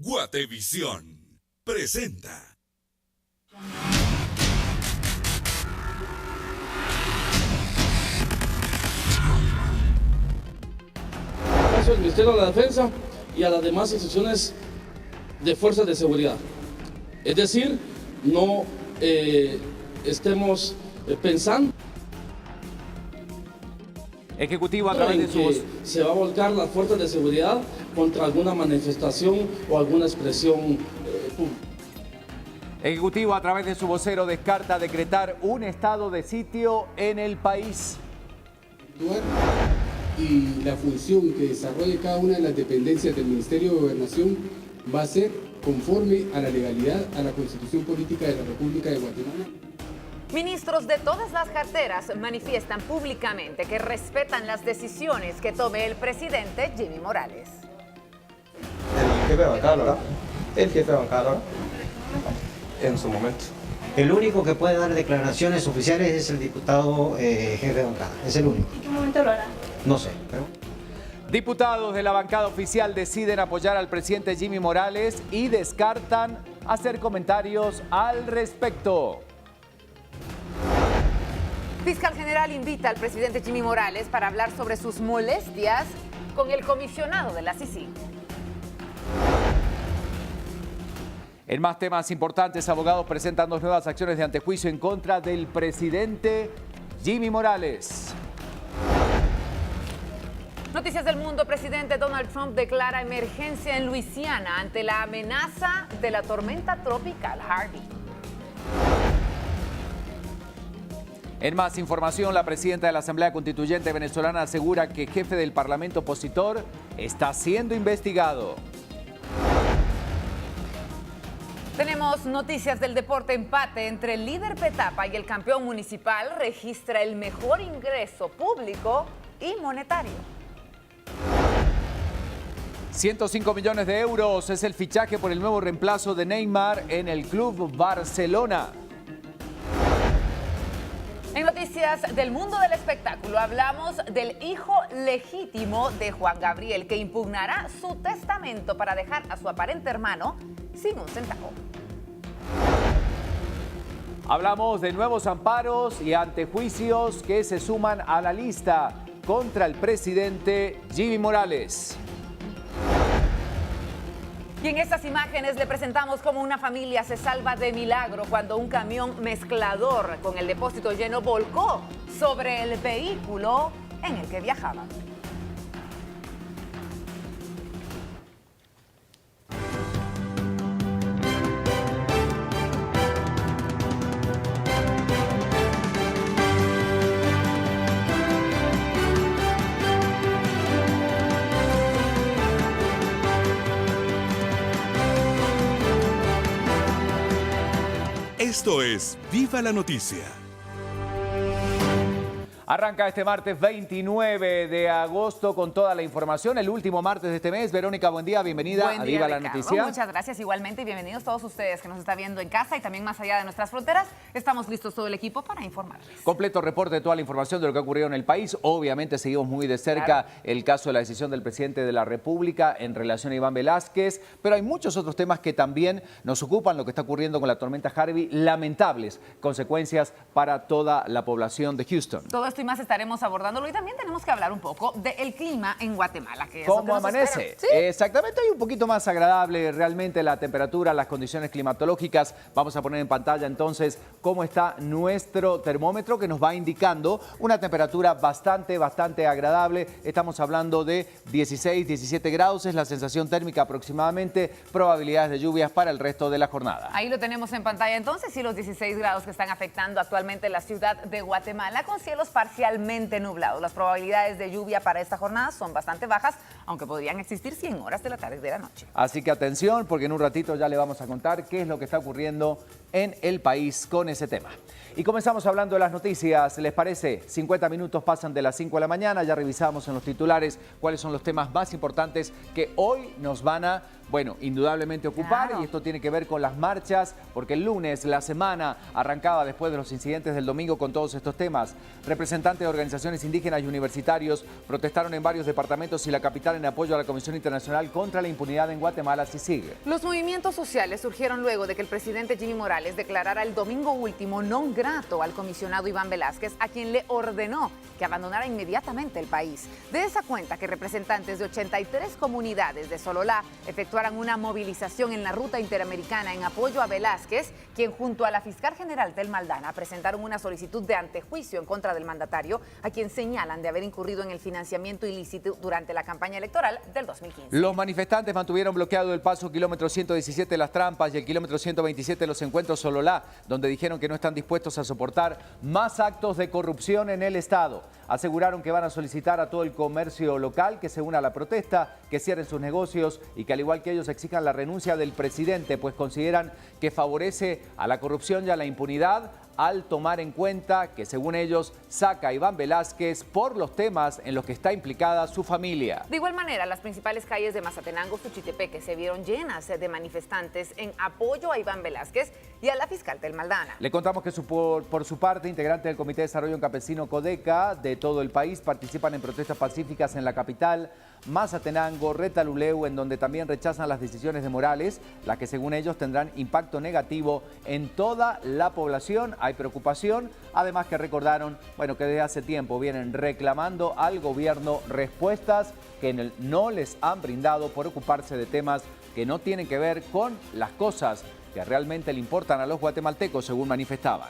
Guatevisión presenta. Gracias al Ministerio de la Defensa y a las demás instituciones de fuerzas de seguridad. Es decir, no estemos pensando Ejecutivo a través de su voz. se va a volcar las fuerzas de seguridad contra alguna manifestación o alguna expresión pública. Ejecutivo a través de su vocero descarta decretar un estado de sitio en el país. Y la función que desarrolle cada una de las dependencias del Ministerio de Gobernación va a ser conforme a la legalidad, a la Constitución Política de la República de Guatemala. Ministros de todas las carteras manifiestan públicamente que respetan las decisiones que tome el presidente Jimmy Morales. El jefe de bancada, ¿verdad? El jefe de bancada, ¿verdad? En su momento. El único que puede dar declaraciones oficiales es el diputado jefe de bancada. Es el único. ¿En qué momento lo hará? No sé, pero... Diputados de la bancada oficial deciden apoyar al presidente Jimmy Morales y descartan hacer comentarios al respecto. Fiscal General invita al presidente Jimmy Morales para hablar sobre sus molestias con el comisionado de la CICIG. En más temas importantes, abogados presentan 2 nuevas acciones de antejuicio en contra del presidente Jimmy Morales. Noticias del mundo. Presidente Donald Trump declara emergencia en Luisiana ante la amenaza de la tormenta tropical Harvey. En más información, la presidenta de la Asamblea Constituyente venezolana asegura que el jefe del Parlamento opositor está siendo investigado. Tenemos noticias del deporte. Empate entre el líder Petapa y el campeón municipal registra el mejor ingreso público y monetario. 105 millones de euros es el fichaje por el nuevo reemplazo de Neymar en el Club Barcelona. En noticias del mundo del espectáculo hablamos del hijo legítimo de Juan Gabriel, que impugnará su testamento para dejar a su aparente hermano sin un centavo. Hablamos de nuevos amparos y antejuicios que se suman a la lista contra el presidente Jimmy Morales. Y en estas imágenes le presentamos cómo una familia se salva de milagro cuando un camión mezclador con el depósito lleno volcó sobre el vehículo en el que viajaban. Esto es Viva la Noticia. Arranca este martes 29 de agosto con toda la información, el último martes de este mes. Verónica, buen día, bienvenida Buen a día, Viva la Ricardo. Noticia. Muchas gracias igualmente y bienvenidos todos ustedes que nos están viendo en casa y también más allá de nuestras fronteras. Estamos listos todo el equipo para informarles. Completo reporte de toda la información de lo que ha ocurrido en el país. Obviamente seguimos muy de cerca el caso de la decisión del presidente de la República en relación a Iván Velázquez, pero hay muchos otros temas que también nos ocupan, lo que está ocurriendo con la tormenta Harvey, lamentables consecuencias para toda la población de Houston. Todo esto y más estaremos abordándolo y también tenemos que hablar un poco del clima en Guatemala. Que es lo que ¿Cómo nos amanece? espera. ¿Sí? Exactamente, hay un poquito más agradable realmente la temperatura, las condiciones climatológicas. Vamos a poner en pantalla entonces cómo está nuestro termómetro que nos va indicando una temperatura bastante agradable. Estamos hablando de 16, 17 grados, es la sensación térmica aproximadamente, probabilidades de lluvias para el resto de la jornada. Ahí lo tenemos en pantalla entonces y los 16 grados que están afectando actualmente la ciudad de Guatemala con cielos parcialmente nublados. Las probabilidades de lluvia para esta jornada son bastante bajas, aunque podrían existir 100 horas de la tarde y de la noche. Así que atención, porque en un ratito ya le vamos a contar qué es lo que está ocurriendo en el país con ese tema. Y comenzamos hablando de las noticias, ¿les parece? 50 minutos pasan de las 5 de la mañana, ya revisamos en los titulares cuáles son los temas más importantes que hoy nos van a bueno, indudablemente ocupar. Claro. Y esto tiene que ver con las marchas, porque el lunes la semana arrancaba después de los incidentes del domingo con todos estos temas. Representantes de organizaciones indígenas y universitarios protestaron en varios departamentos y la capital en apoyo a la Comisión Internacional contra la Impunidad en Guatemala, CICIG. Los movimientos sociales surgieron luego de que el presidente Jimmy Morales declarara el domingo último non grato al comisionado Iván Velázquez, a quien le ordenó que abandonara inmediatamente el país. De esa cuenta que representantes de 83 comunidades de Sololá efectuaran una movilización en la ruta interamericana en apoyo a Velázquez, quien junto a la fiscal general Telma Aldana presentaron una solicitud de antejuicio en contra del mandatario, a quien señalan de haber incurrido en el financiamiento ilícito durante la campaña electoral del 2015. Los manifestantes mantuvieron bloqueado el paso kilómetro 117 Las Trampas y el kilómetro 127 Los Encuentros Sololá, donde dijeron que no están dispuestos a soportar más actos de corrupción en el Estado. Aseguraron que van a solicitar a todo el comercio local que se una a la protesta, que cierren sus negocios y que al igual que ellos exijan la renuncia del presidente, pues consideran que favorece a la corrupción y a la impunidad al tomar en cuenta que, según ellos, saca a Iván Velázquez por los temas en los que está implicada su familia. De igual manera, las principales calles de Mazatenango, Suchitepeque se vieron llenas de manifestantes en apoyo a Iván Velázquez y a la fiscal Telma Aldana. Le contamos que por su parte, integrantes del Comité de Desarrollo Campesino CODECA de todo el país participan en protestas pacíficas en la capital, Mazatenango, Retaluleu, en donde también rechazan las decisiones de Morales, las que según ellos tendrán impacto negativo en toda la población. Hay preocupación, además que recordaron, bueno, que desde hace tiempo vienen reclamando al gobierno respuestas que no les han brindado por ocuparse de temas que no tienen que ver con las cosas que realmente le importan a los guatemaltecos, según manifestaban.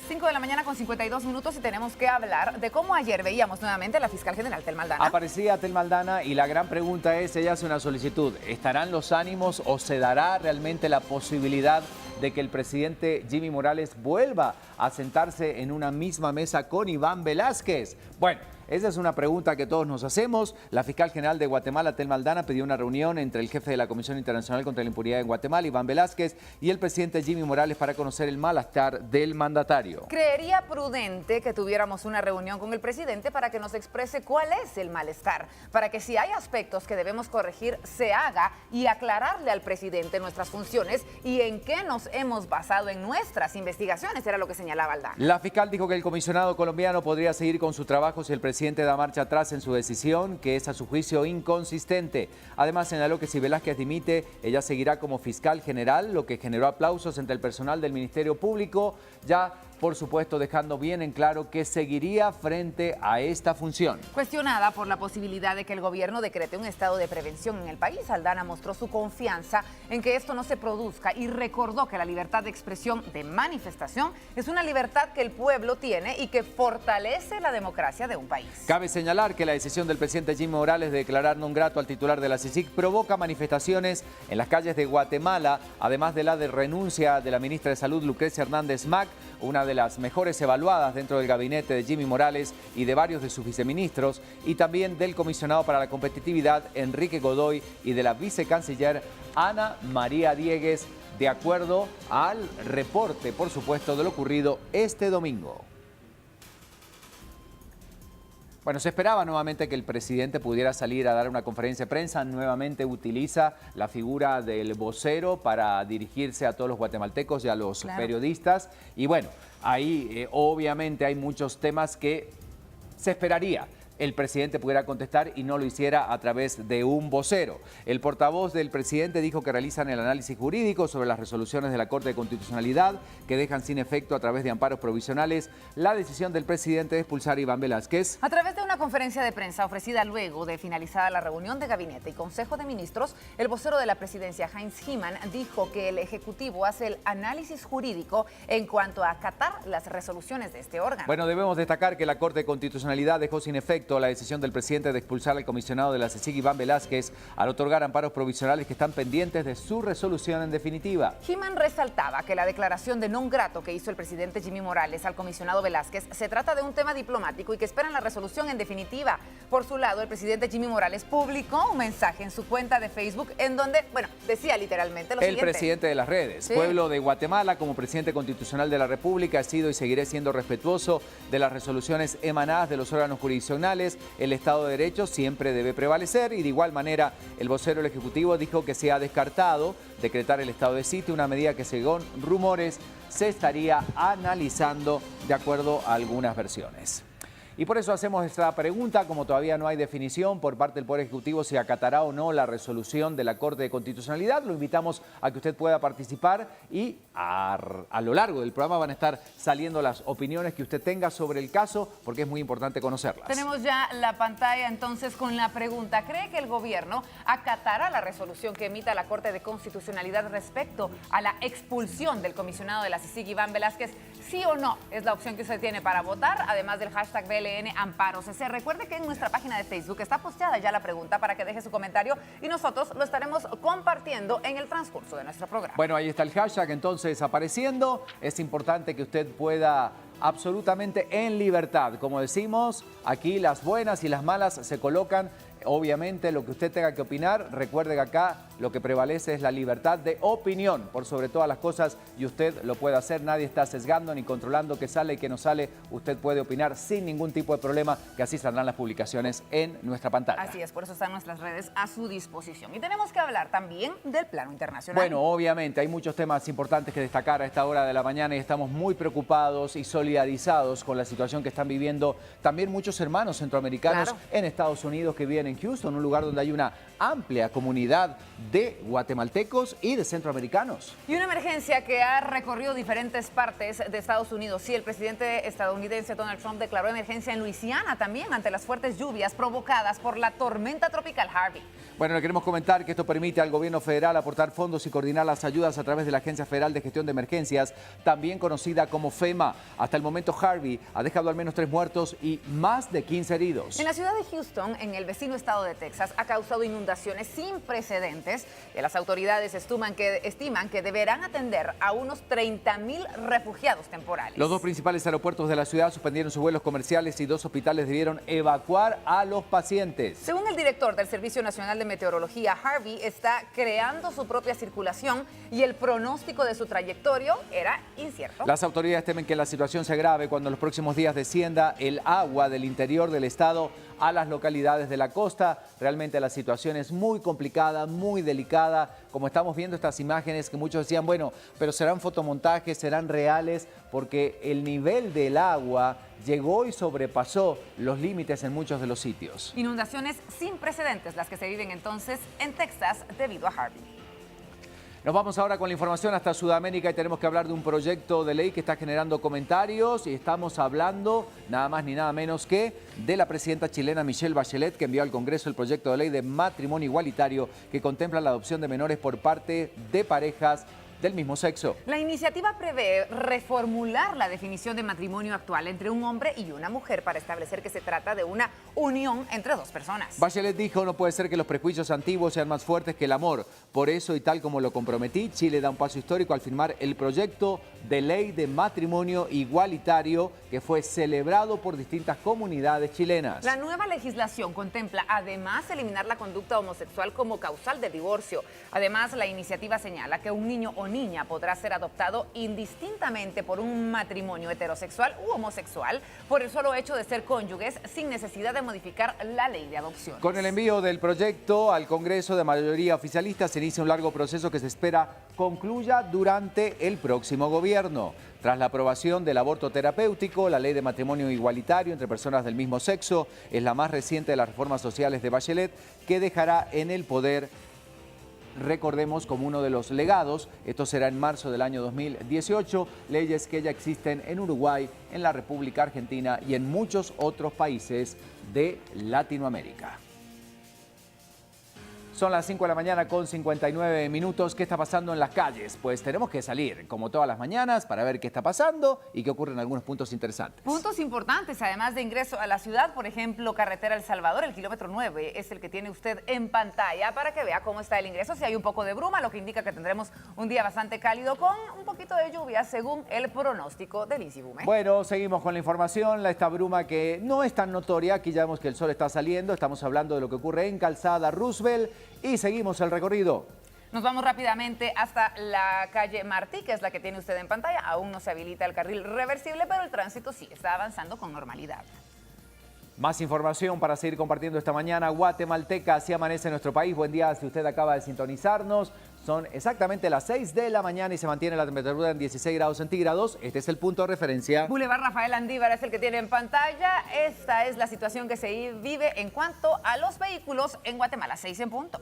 5 de la mañana con 52 minutos y tenemos que hablar de cómo ayer veíamos nuevamente a la fiscal general Telma Aldana. Aparecía Telma Aldana y la gran pregunta es, ella hace una solicitud, ¿estarán los ánimos o se dará realmente la posibilidad de que el presidente Jimmy Morales vuelva a sentarse en una misma mesa con Iván Velázquez? Bueno, esa es una pregunta que todos nos hacemos. La fiscal general de Guatemala, Telma Aldana, pidió una reunión entre el jefe de la Comisión Internacional contra la Impunidad en Guatemala, Iván Velázquez, y el presidente Jimmy Morales para conocer el malestar del mandatario. Creería prudente que tuviéramos una reunión con el presidente para que nos exprese cuál es el malestar, para que si hay aspectos que debemos corregir, se haga y aclararle al presidente nuestras funciones y en qué nos hemos basado en nuestras investigaciones, era lo que señalaba Aldana. La fiscal dijo que el comisionado colombiano podría seguir con su trabajo si el presidente da marcha atrás en su decisión, que es a su juicio inconsistente. Además señaló que si Velázquez dimite, ella seguirá como fiscal general, lo que generó aplausos entre el personal del Ministerio Público, ya por supuesto dejando bien en claro que seguiría frente a esta función. Cuestionada por la posibilidad de que el gobierno decrete un estado de prevención en el país, Aldana mostró su confianza en que esto no se produzca y recordó que la libertad de expresión, de manifestación, es una libertad que el pueblo tiene y que fortalece la democracia de un país. Cabe señalar que la decisión del presidente Jimmy Morales de declarar non grato al titular de la CICIG provoca manifestaciones en las calles de Guatemala, además de la de renuncia de la ministra de Salud, Lucrecia Hernández Mac, una de las mejores evaluadas dentro del gabinete de Jimmy Morales y de varios de sus viceministros, y también del comisionado para la competitividad, Enrique Godoy, y de la vicecanciller Ana María Diegues, de acuerdo al reporte, por supuesto, de lo ocurrido este domingo. Bueno, se esperaba nuevamente que el presidente pudiera salir a dar una conferencia de prensa. Nuevamente utiliza la figura del vocero para dirigirse a todos los guatemaltecos y a los periodistas. Y bueno, ahí obviamente hay muchos temas que se esperaría el presidente pudiera contestar y no lo hiciera a través de un vocero. El portavoz del presidente dijo que realizan el análisis jurídico sobre las resoluciones de la Corte de Constitucionalidad que dejan sin efecto a través de amparos provisionales la decisión del presidente de expulsar a Iván Velázquez. A través de una conferencia de prensa ofrecida luego de finalizada la reunión de gabinete y Consejo de Ministros, el vocero de la presidencia, Heinz Hyman, dijo que el Ejecutivo hace el análisis jurídico en cuanto a acatar las resoluciones de este órgano. Bueno, debemos destacar que la Corte de Constitucionalidad dejó sin efecto la decisión del presidente de expulsar al comisionado de la CICIG, Iván Velázquez, al otorgar amparos provisionales que están pendientes de su resolución en definitiva. Hyman resaltaba que la declaración de non grato que hizo el presidente Jimmy Morales al comisionado Velázquez se trata de un tema diplomático y que esperan la resolución en definitiva. Por su lado, el presidente Jimmy Morales publicó un mensaje en su cuenta de Facebook en donde, bueno, decía literalmente lo siguiente. El presidente de las redes. Sí. Pueblo de Guatemala, como presidente constitucional de la República, he sido y seguiré siendo respetuoso de las resoluciones emanadas de los órganos jurisdiccionales constitucionales, el Estado de Derecho siempre debe prevalecer y de igual manera el vocero del Ejecutivo dijo que se ha descartado decretar el estado de sitio, una medida que según rumores se estaría analizando de acuerdo a algunas versiones. Y por eso hacemos esta pregunta, como todavía no hay definición por parte del Poder Ejecutivo si acatará o no la resolución de la Corte de Constitucionalidad. Lo invitamos a que usted pueda participar y a lo largo del programa van a estar saliendo las opiniones que usted tenga sobre el caso, porque es muy importante conocerlas. Tenemos ya la pantalla entonces con la pregunta. ¿Cree que el gobierno acatará la resolución que emita la Corte de Constitucionalidad respecto a la expulsión del comisionado de la CICIG, Iván Velázquez? ¿Sí o no? Es la opción que usted tiene para votar, además del hashtag BLN Amparo CC. Recuerde que en nuestra página de Facebook está posteada ya la pregunta para que deje su comentario y nosotros lo estaremos compartiendo en el transcurso de nuestro programa. Bueno, ahí está el hashtag entonces apareciendo. Es importante que usted pueda absolutamente en libertad. Como decimos, aquí las buenas y las malas se colocan. Obviamente lo que usted tenga que opinar, recuerde que acá lo que prevalece es la libertad de opinión por sobre todas las cosas y usted lo puede hacer, nadie está sesgando ni controlando qué sale y qué no sale, usted puede opinar sin ningún tipo de problema, que así saldrán las publicaciones en nuestra pantalla. Así es, por eso están nuestras redes a su disposición. Y tenemos que hablar también del plano internacional. Bueno, obviamente hay muchos temas importantes que destacar a esta hora de la mañana y estamos muy preocupados y solidarizados con la situación que están viviendo también muchos hermanos centroamericanos en Estados Unidos que viven en Houston, un lugar donde hay una amplia comunidad de guatemaltecos y de centroamericanos. Y una emergencia que ha recorrido diferentes partes de Estados Unidos. Sí, el presidente estadounidense Donald Trump declaró emergencia en Luisiana también ante las fuertes lluvias provocadas por la tormenta tropical Harvey. Bueno, le queremos comentar que esto permite al gobierno federal aportar fondos y coordinar las ayudas a través de la Agencia Federal de Gestión de Emergencias, también conocida como FEMA. Hasta el momento Harvey ha dejado al menos 3 muertos y más de 15 heridos. En la ciudad de Houston, en el vecino estado de Texas, ha causado inundaciones sin precedentes y las autoridades estiman que deberán atender a unos 30,000 refugiados temporales. Los 2 principales aeropuertos de la ciudad suspendieron sus vuelos comerciales y 2 hospitales debieron evacuar a los pacientes. Según el director del Servicio Nacional de Meteorología, Harvey está creando su propia circulación y el pronóstico de su trayectoria era incierto. Las autoridades temen que la situación se agrave cuando en los próximos días descienda el agua del interior del estado a las localidades de la costa. Realmente la situación es muy complicada, muy delicada. Como estamos viendo estas imágenes que muchos decían, bueno, pero serán fotomontajes, serán reales, porque el nivel del agua llegó y sobrepasó los límites en muchos de los sitios. Inundaciones sin precedentes las que se viven entonces en Texas debido a Harvey. Nos vamos ahora con la información hasta Sudamérica y tenemos que hablar de un proyecto de ley que está generando comentarios y estamos hablando nada más ni nada menos que de la presidenta chilena Michelle Bachelet, que envió al Congreso el proyecto de ley de matrimonio igualitario que contempla la adopción de menores por parte de parejas del mismo sexo. La iniciativa prevé reformular la definición de matrimonio actual entre un hombre y una mujer para establecer que se trata de una unión entre 2 personas. Bachelet dijo, no puede ser que los prejuicios antiguos sean más fuertes que el amor. Por eso, y tal como lo comprometí, Chile da un paso histórico al firmar el proyecto de ley de matrimonio igualitario que fue celebrado por distintas comunidades chilenas. La nueva legislación contempla además eliminar la conducta homosexual como causal de divorcio. Además, la iniciativa señala que un niño o niña podrá ser adoptado indistintamente por un matrimonio heterosexual u homosexual por el solo hecho de ser cónyuges sin necesidad de modificar la ley de adopción. Con el envío del proyecto al Congreso de mayoría oficialista se inicia un largo proceso que se espera concluya durante el próximo gobierno. Tras la aprobación del aborto terapéutico, la ley de matrimonio igualitario entre personas del mismo sexo es la más reciente de las reformas sociales de Bachelet que dejará en el poder, recordemos, como uno de los legados, esto será en marzo del año 2018, leyes que ya existen en Uruguay, en la República Argentina y en muchos otros países de Latinoamérica. Son las 5 de la mañana con 59 minutos. ¿Qué está pasando en las calles? Pues tenemos que salir, como todas las mañanas, para ver qué está pasando y qué ocurre en algunos puntos interesantes. Puntos importantes, además de ingreso a la ciudad, por ejemplo, carretera El Salvador, el kilómetro 9 es el que tiene usted en pantalla para que vea cómo está el ingreso. Si hay un poco de bruma, lo que indica que tendremos un día bastante cálido con un poquito de lluvia, según el pronóstico del INSIBUME. Bueno, seguimos con la información. Esta bruma que no es tan notoria, aquí ya vemos que el sol está saliendo. Estamos hablando de lo que ocurre en Calzada Roosevelt y seguimos el recorrido. Nos vamos rápidamente hasta la calle Martí, que es la que tiene usted en pantalla. Aún no se habilita el carril reversible, pero el tránsito sí está avanzando con normalidad. Más información para seguir compartiendo esta mañana guatemalteca. Así amanece nuestro país. Buen día si usted acaba de sintonizarnos. Son exactamente las 6 de la mañana y se mantiene la temperatura en 16 grados centígrados. Este es el punto de referencia. Boulevard Rafael Andívar es el que tiene en pantalla. Esta es la situación que se vive en cuanto a los vehículos en Guatemala. 6 en punto.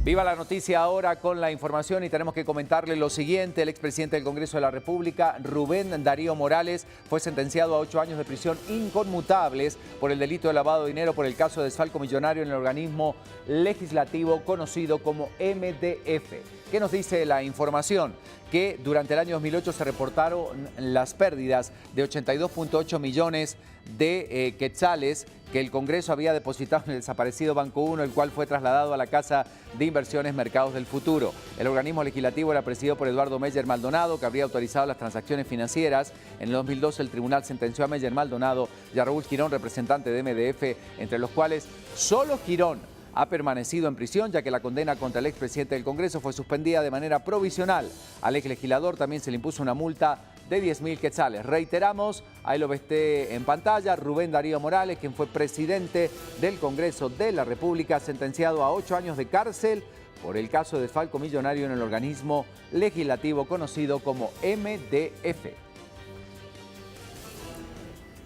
Viva la noticia ahora con la información y tenemos que comentarle lo siguiente. El expresidente del Congreso de la República, Rubén Darío Morales, fue sentenciado a 8 años de prisión inconmutables por el delito de lavado de dinero por el caso de desfalco millonario en el organismo legislativo conocido como MDF. ¿Qué nos dice la información? Que durante el año 2008 se reportaron las pérdidas de 82.8 millones de quetzales que el Congreso había depositado en el desaparecido Banco 1, el cual fue trasladado a la Casa de Inversiones Mercados del Futuro. El organismo legislativo era presidido por Eduardo Meyer Maldonado, que habría autorizado las transacciones financieras. En el 2012 el tribunal sentenció a Meyer Maldonado y a Raúl Girón, representante de MDF, entre los cuales solo Girón ha permanecido en prisión, ya que la condena contra el expresidente del Congreso fue suspendida de manera provisional. Al ex legislador también se le impuso una multa de 10.000 quetzales. Reiteramos, ahí lo ve en pantalla, Rubén Darío Morales, quien fue presidente del Congreso de la República, sentenciado a 8 años de cárcel por el caso de desfalco millonario en el organismo legislativo conocido como MDF.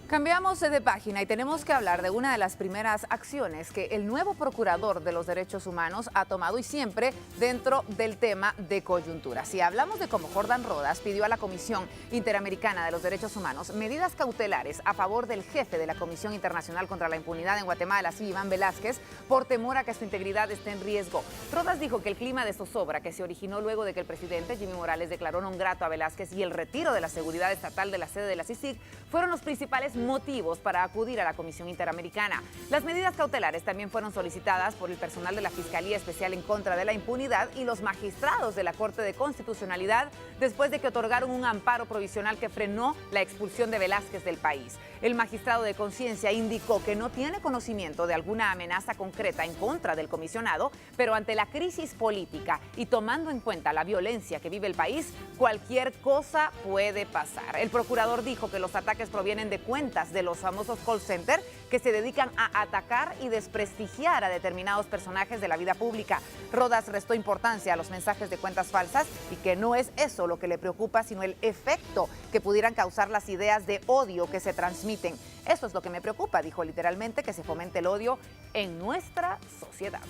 Cambiamos de página y tenemos que hablar de una de las primeras acciones que el nuevo procurador de los derechos humanos ha tomado y siempre dentro del tema de coyuntura. Si hablamos de cómo Jordán Rodas pidió a la Comisión Interamericana de los Derechos Humanos medidas cautelares a favor del jefe de la Comisión Internacional contra la Impunidad en Guatemala, sí, Iván Velásquez, por temor a que su integridad esté en riesgo. Rodas dijo que el clima de zozobra que se originó luego de que el presidente Jimmy Morales declaró non grato a Velásquez y el retiro de la seguridad estatal de la sede de la CICIG fueron los principales motivos para acudir a la Comisión Interamericana. Las medidas cautelares también fueron solicitadas por el personal de la Fiscalía Especial en contra de la Impunidad y los magistrados de la Corte de Constitucionalidad después de que otorgaron un amparo provisional que frenó la expulsión de Velásquez del país. El magistrado de conciencia indicó que no tiene conocimiento de alguna amenaza concreta en contra del comisionado, pero ante la crisis política y tomando en cuenta la violencia que vive el país, cualquier cosa puede pasar. El procurador dijo que los ataques provienen de cuentas de los famosos call centers que se dedican a atacar y desprestigiar a determinados personajes de la vida pública. Rodas restó importancia a los mensajes de cuentas falsas y que no es eso lo que le preocupa, sino el efecto que pudieran causar las ideas de odio que se transmiten. Eso es lo que me preocupa, dijo literalmente, que se fomente el odio en nuestra sociedad.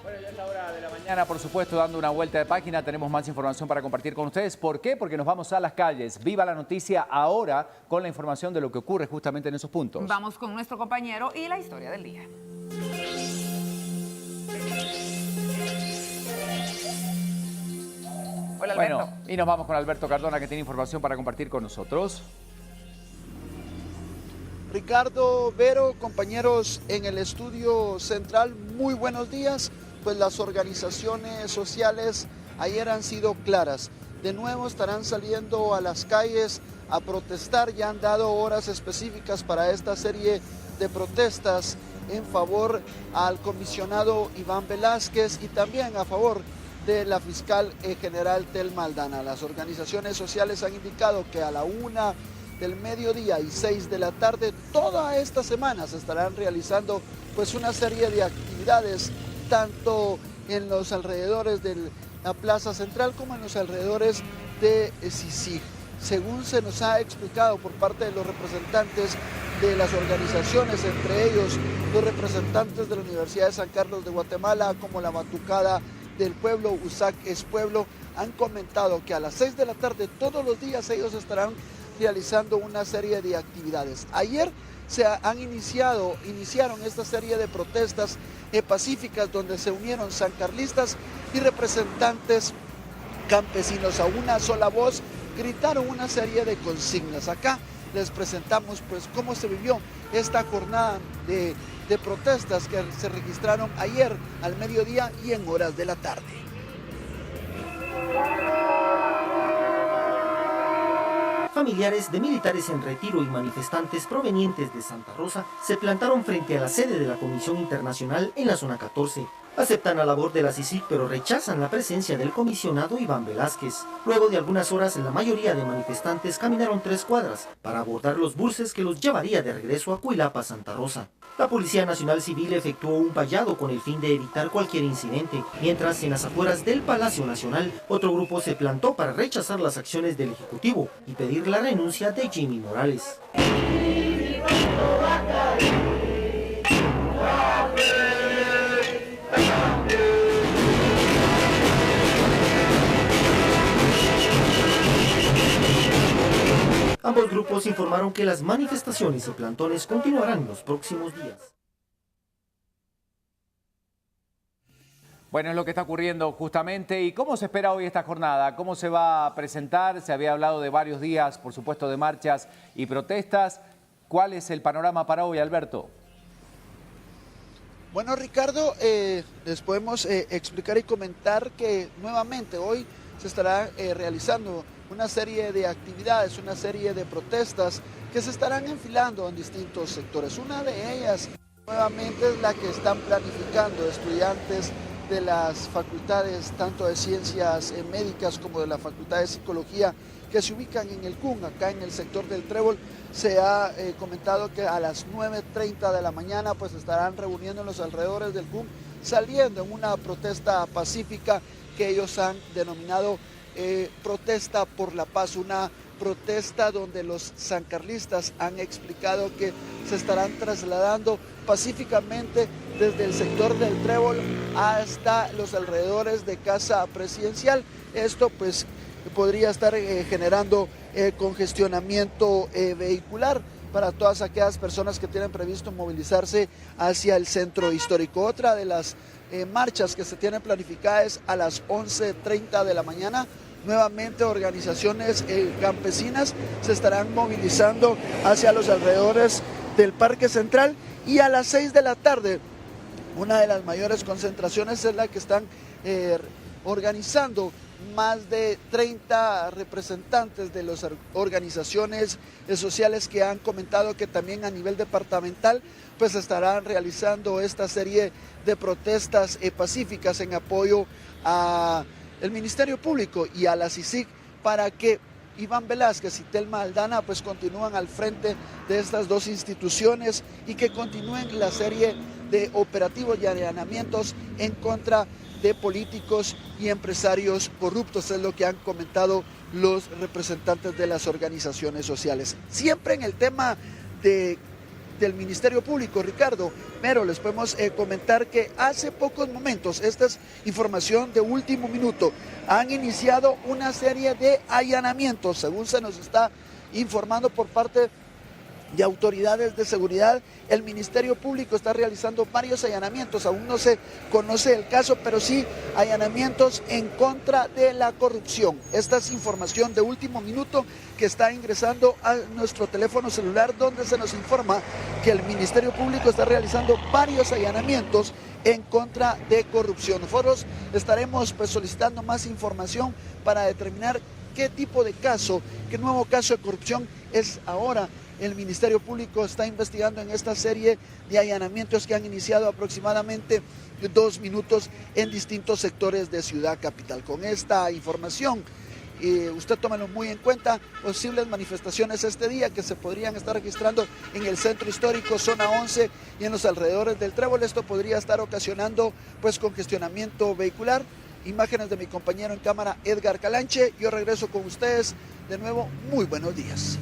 Bueno, ya es la hora de la mañana, por supuesto, dando una vuelta de página. Tenemos más información para compartir con ustedes. ¿Por qué? Porque nos vamos a las calles. Viva la noticia ahora con la información de lo que ocurre justamente en esos puntos. Vamos con nuestro compañero y la historia del día. Hola, Alberto. Bueno, y nos vamos con Alberto Cardona, que tiene información para compartir con nosotros. Ricardo, Vero, compañeros en el estudio central, muy buenos días. Pues las organizaciones sociales ayer han sido claras. De nuevo estarán saliendo a las calles a protestar. Ya han dado horas específicas para esta serie de protestas en favor al comisionado Iván Velásquez y también a favor de la fiscal general Thelma Aldana. Las organizaciones sociales han indicado que a la 1 del mediodía y 6 de la tarde, toda esta semana se estarán realizando pues una serie de actividades tanto en los alrededores de la Plaza Central como en los alrededores de CICIG. Según se nos ha explicado por parte de los representantes de las organizaciones, entre ellos los representantes de la Universidad de San Carlos de Guatemala, como la Batucada del Pueblo, USAC es Pueblo, han comentado que a las 6 de la tarde todos los días ellos estarán realizando una serie de actividades. Ayer iniciaron esta serie de protestas pacíficas donde se unieron sancarlistas y representantes campesinos. A una sola voz gritaron una serie de consignas. Acá les presentamos pues cómo se vivió esta jornada de protestas que se registraron ayer al mediodía y en horas de la tarde. Familiares de militares en retiro y manifestantes provenientes de Santa Rosa se plantaron frente a la sede de la Comisión Internacional en la zona 14. Aceptan la labor de la CICIG, pero rechazan la presencia del comisionado Iván Velázquez. Luego de algunas horas, la mayoría de manifestantes caminaron 3 cuadras para abordar los buses que los llevaría de regreso a Cuilapa, Santa Rosa. La Policía Nacional Civil efectuó un vallado con el fin de evitar cualquier incidente, mientras en las afueras del Palacio Nacional, otro grupo se plantó para rechazar las acciones del Ejecutivo y pedir la renuncia de Jimmy Morales. Ambos grupos informaron que las manifestaciones y plantones continuarán en los próximos días. Bueno, es lo que está ocurriendo justamente. ¿Y cómo se espera hoy esta jornada? ¿Cómo se va a presentar? Se había hablado de varios días, por supuesto, de marchas y protestas. ¿Cuál es el panorama para hoy, Alberto? Bueno, Ricardo, les podemos explicar y comentar que nuevamente hoy se estará realizando una serie de actividades, una serie de protestas que se estarán enfilando en distintos sectores. Una de ellas nuevamente es la que están planificando estudiantes de las facultades tanto de ciencias médicas como de la facultad de psicología que se ubican en el CUN, acá en el sector del Trébol. Se ha comentado que a las 9:30 de la mañana pues estarán reuniendo en los alrededores del CUN, saliendo en una protesta pacífica que ellos han denominado protesta por la paz, una protesta donde los sancarlistas han explicado que se estarán trasladando pacíficamente desde el sector del Trébol hasta los alrededores de Casa Presidencial. Esto pues podría estar generando congestionamiento vehicular para todas aquellas personas que tienen previsto movilizarse hacia el centro histórico. Otra de las marchas que se tienen planificadas a las 11:30 de la mañana. Nuevamente organizaciones campesinas se estarán movilizando hacia los alrededores del Parque Central, y a las 6 de la tarde una de las mayores concentraciones es la que están organizando más de 30 representantes de las organizaciones sociales que han comentado que también a nivel departamental pues estarán realizando esta serie de protestas pacíficas en apoyo a el Ministerio Público y a la CICIG para que Iván Velázquez y Telma Aldana pues continúan al frente de estas dos instituciones y que continúen la serie de operativos y allanamientos en contra de políticos y empresarios corruptos, es lo que han comentado los representantes de las organizaciones sociales. Siempre en el tema del Ministerio Público, Ricardo, pero les podemos comentar que hace pocos momentos, esta es información de último minuto, han iniciado una serie de allanamientos, según se nos está informando por parte de autoridades de seguridad. El Ministerio Público está realizando varios allanamientos, aún no se conoce el caso, pero sí allanamientos en contra de la corrupción. Esta es información de último minuto que está ingresando a nuestro teléfono celular, donde se nos informa que el Ministerio Público está realizando varios allanamientos en contra de corrupción. Nosotros estaremos pues solicitando más información para determinar qué tipo de caso, qué nuevo caso de corrupción es ahora. El Ministerio Público está investigando en esta serie de allanamientos que han iniciado aproximadamente 2 minutos en distintos sectores de Ciudad Capital. Con esta información, usted tómelo muy en cuenta, posibles manifestaciones este día que se podrían estar registrando en el centro histórico, zona 11 y en los alrededores del Trébol. Esto podría estar ocasionando pues congestionamiento vehicular. Imágenes de mi compañero en cámara, Edgar Calanche. Yo regreso con ustedes de nuevo. Muy buenos días.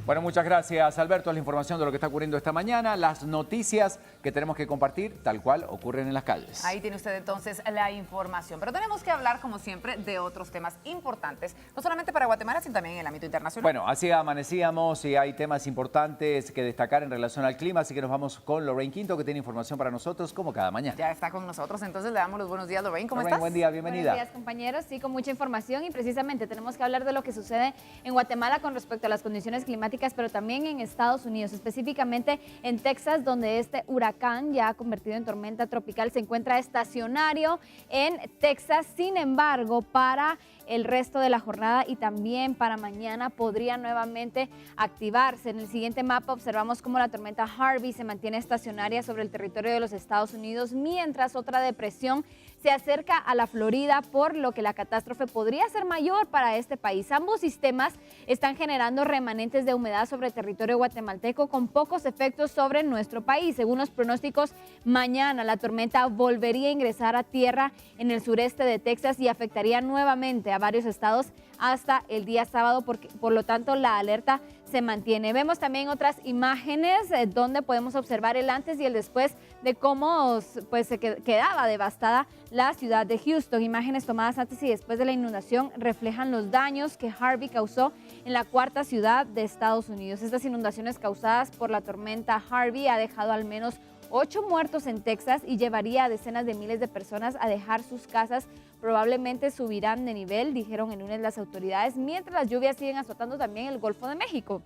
Bueno, muchas gracias, Alberto. Es la información de lo que está ocurriendo esta mañana, las noticias que tenemos que compartir tal cual ocurren en las calles. Ahí tiene usted entonces la información. Pero tenemos que hablar, como siempre, de otros temas importantes, no solamente para Guatemala, sino también en el ámbito internacional. Bueno, así amanecíamos y hay temas importantes que destacar en relación al clima, así que nos vamos con Lorraine Quinto, que tiene información para nosotros como cada mañana. Ya está con nosotros, entonces le damos los buenos días, Lorraine. ¿Cómo estás? Buen día, bienvenida. Buenos días, compañeros. Sí, con mucha información y precisamente tenemos que hablar de lo que sucede en Guatemala con respecto a las condiciones climáticas climáticas, pero también en Estados Unidos, específicamente en Texas, donde este huracán ya convertido en tormenta tropical se encuentra estacionario en Texas. Sin embargo, para el resto de la jornada y también para mañana podría nuevamente activarse. En el siguiente mapa observamos cómo la tormenta Harvey se mantiene estacionaria sobre el territorio de los Estados Unidos, mientras otra depresión se acerca a la Florida, por lo que la catástrofe podría ser mayor para este país. Ambos sistemas están generando remanentes de humedad sobre el territorio guatemalteco con pocos efectos sobre nuestro país. Según los pronósticos, mañana la tormenta volvería a ingresar a tierra en el sureste de Texas y afectaría nuevamente a varios estados hasta el día sábado, por lo tanto la alerta se mantiene. Vemos también otras imágenes donde podemos observar el antes y el después de cómo pues, se quedaba devastada la ciudad de Houston. Imágenes tomadas antes y después de la inundación reflejan los daños que Harvey causó en la cuarta ciudad de Estados Unidos. Estas inundaciones causadas por la tormenta Harvey ha dejado al menos 8 muertos en Texas y llevaría a decenas de miles de personas a dejar sus casas. Probablemente subirán de nivel, dijeron el lunes las autoridades, mientras las lluvias siguen azotando también el Golfo de México.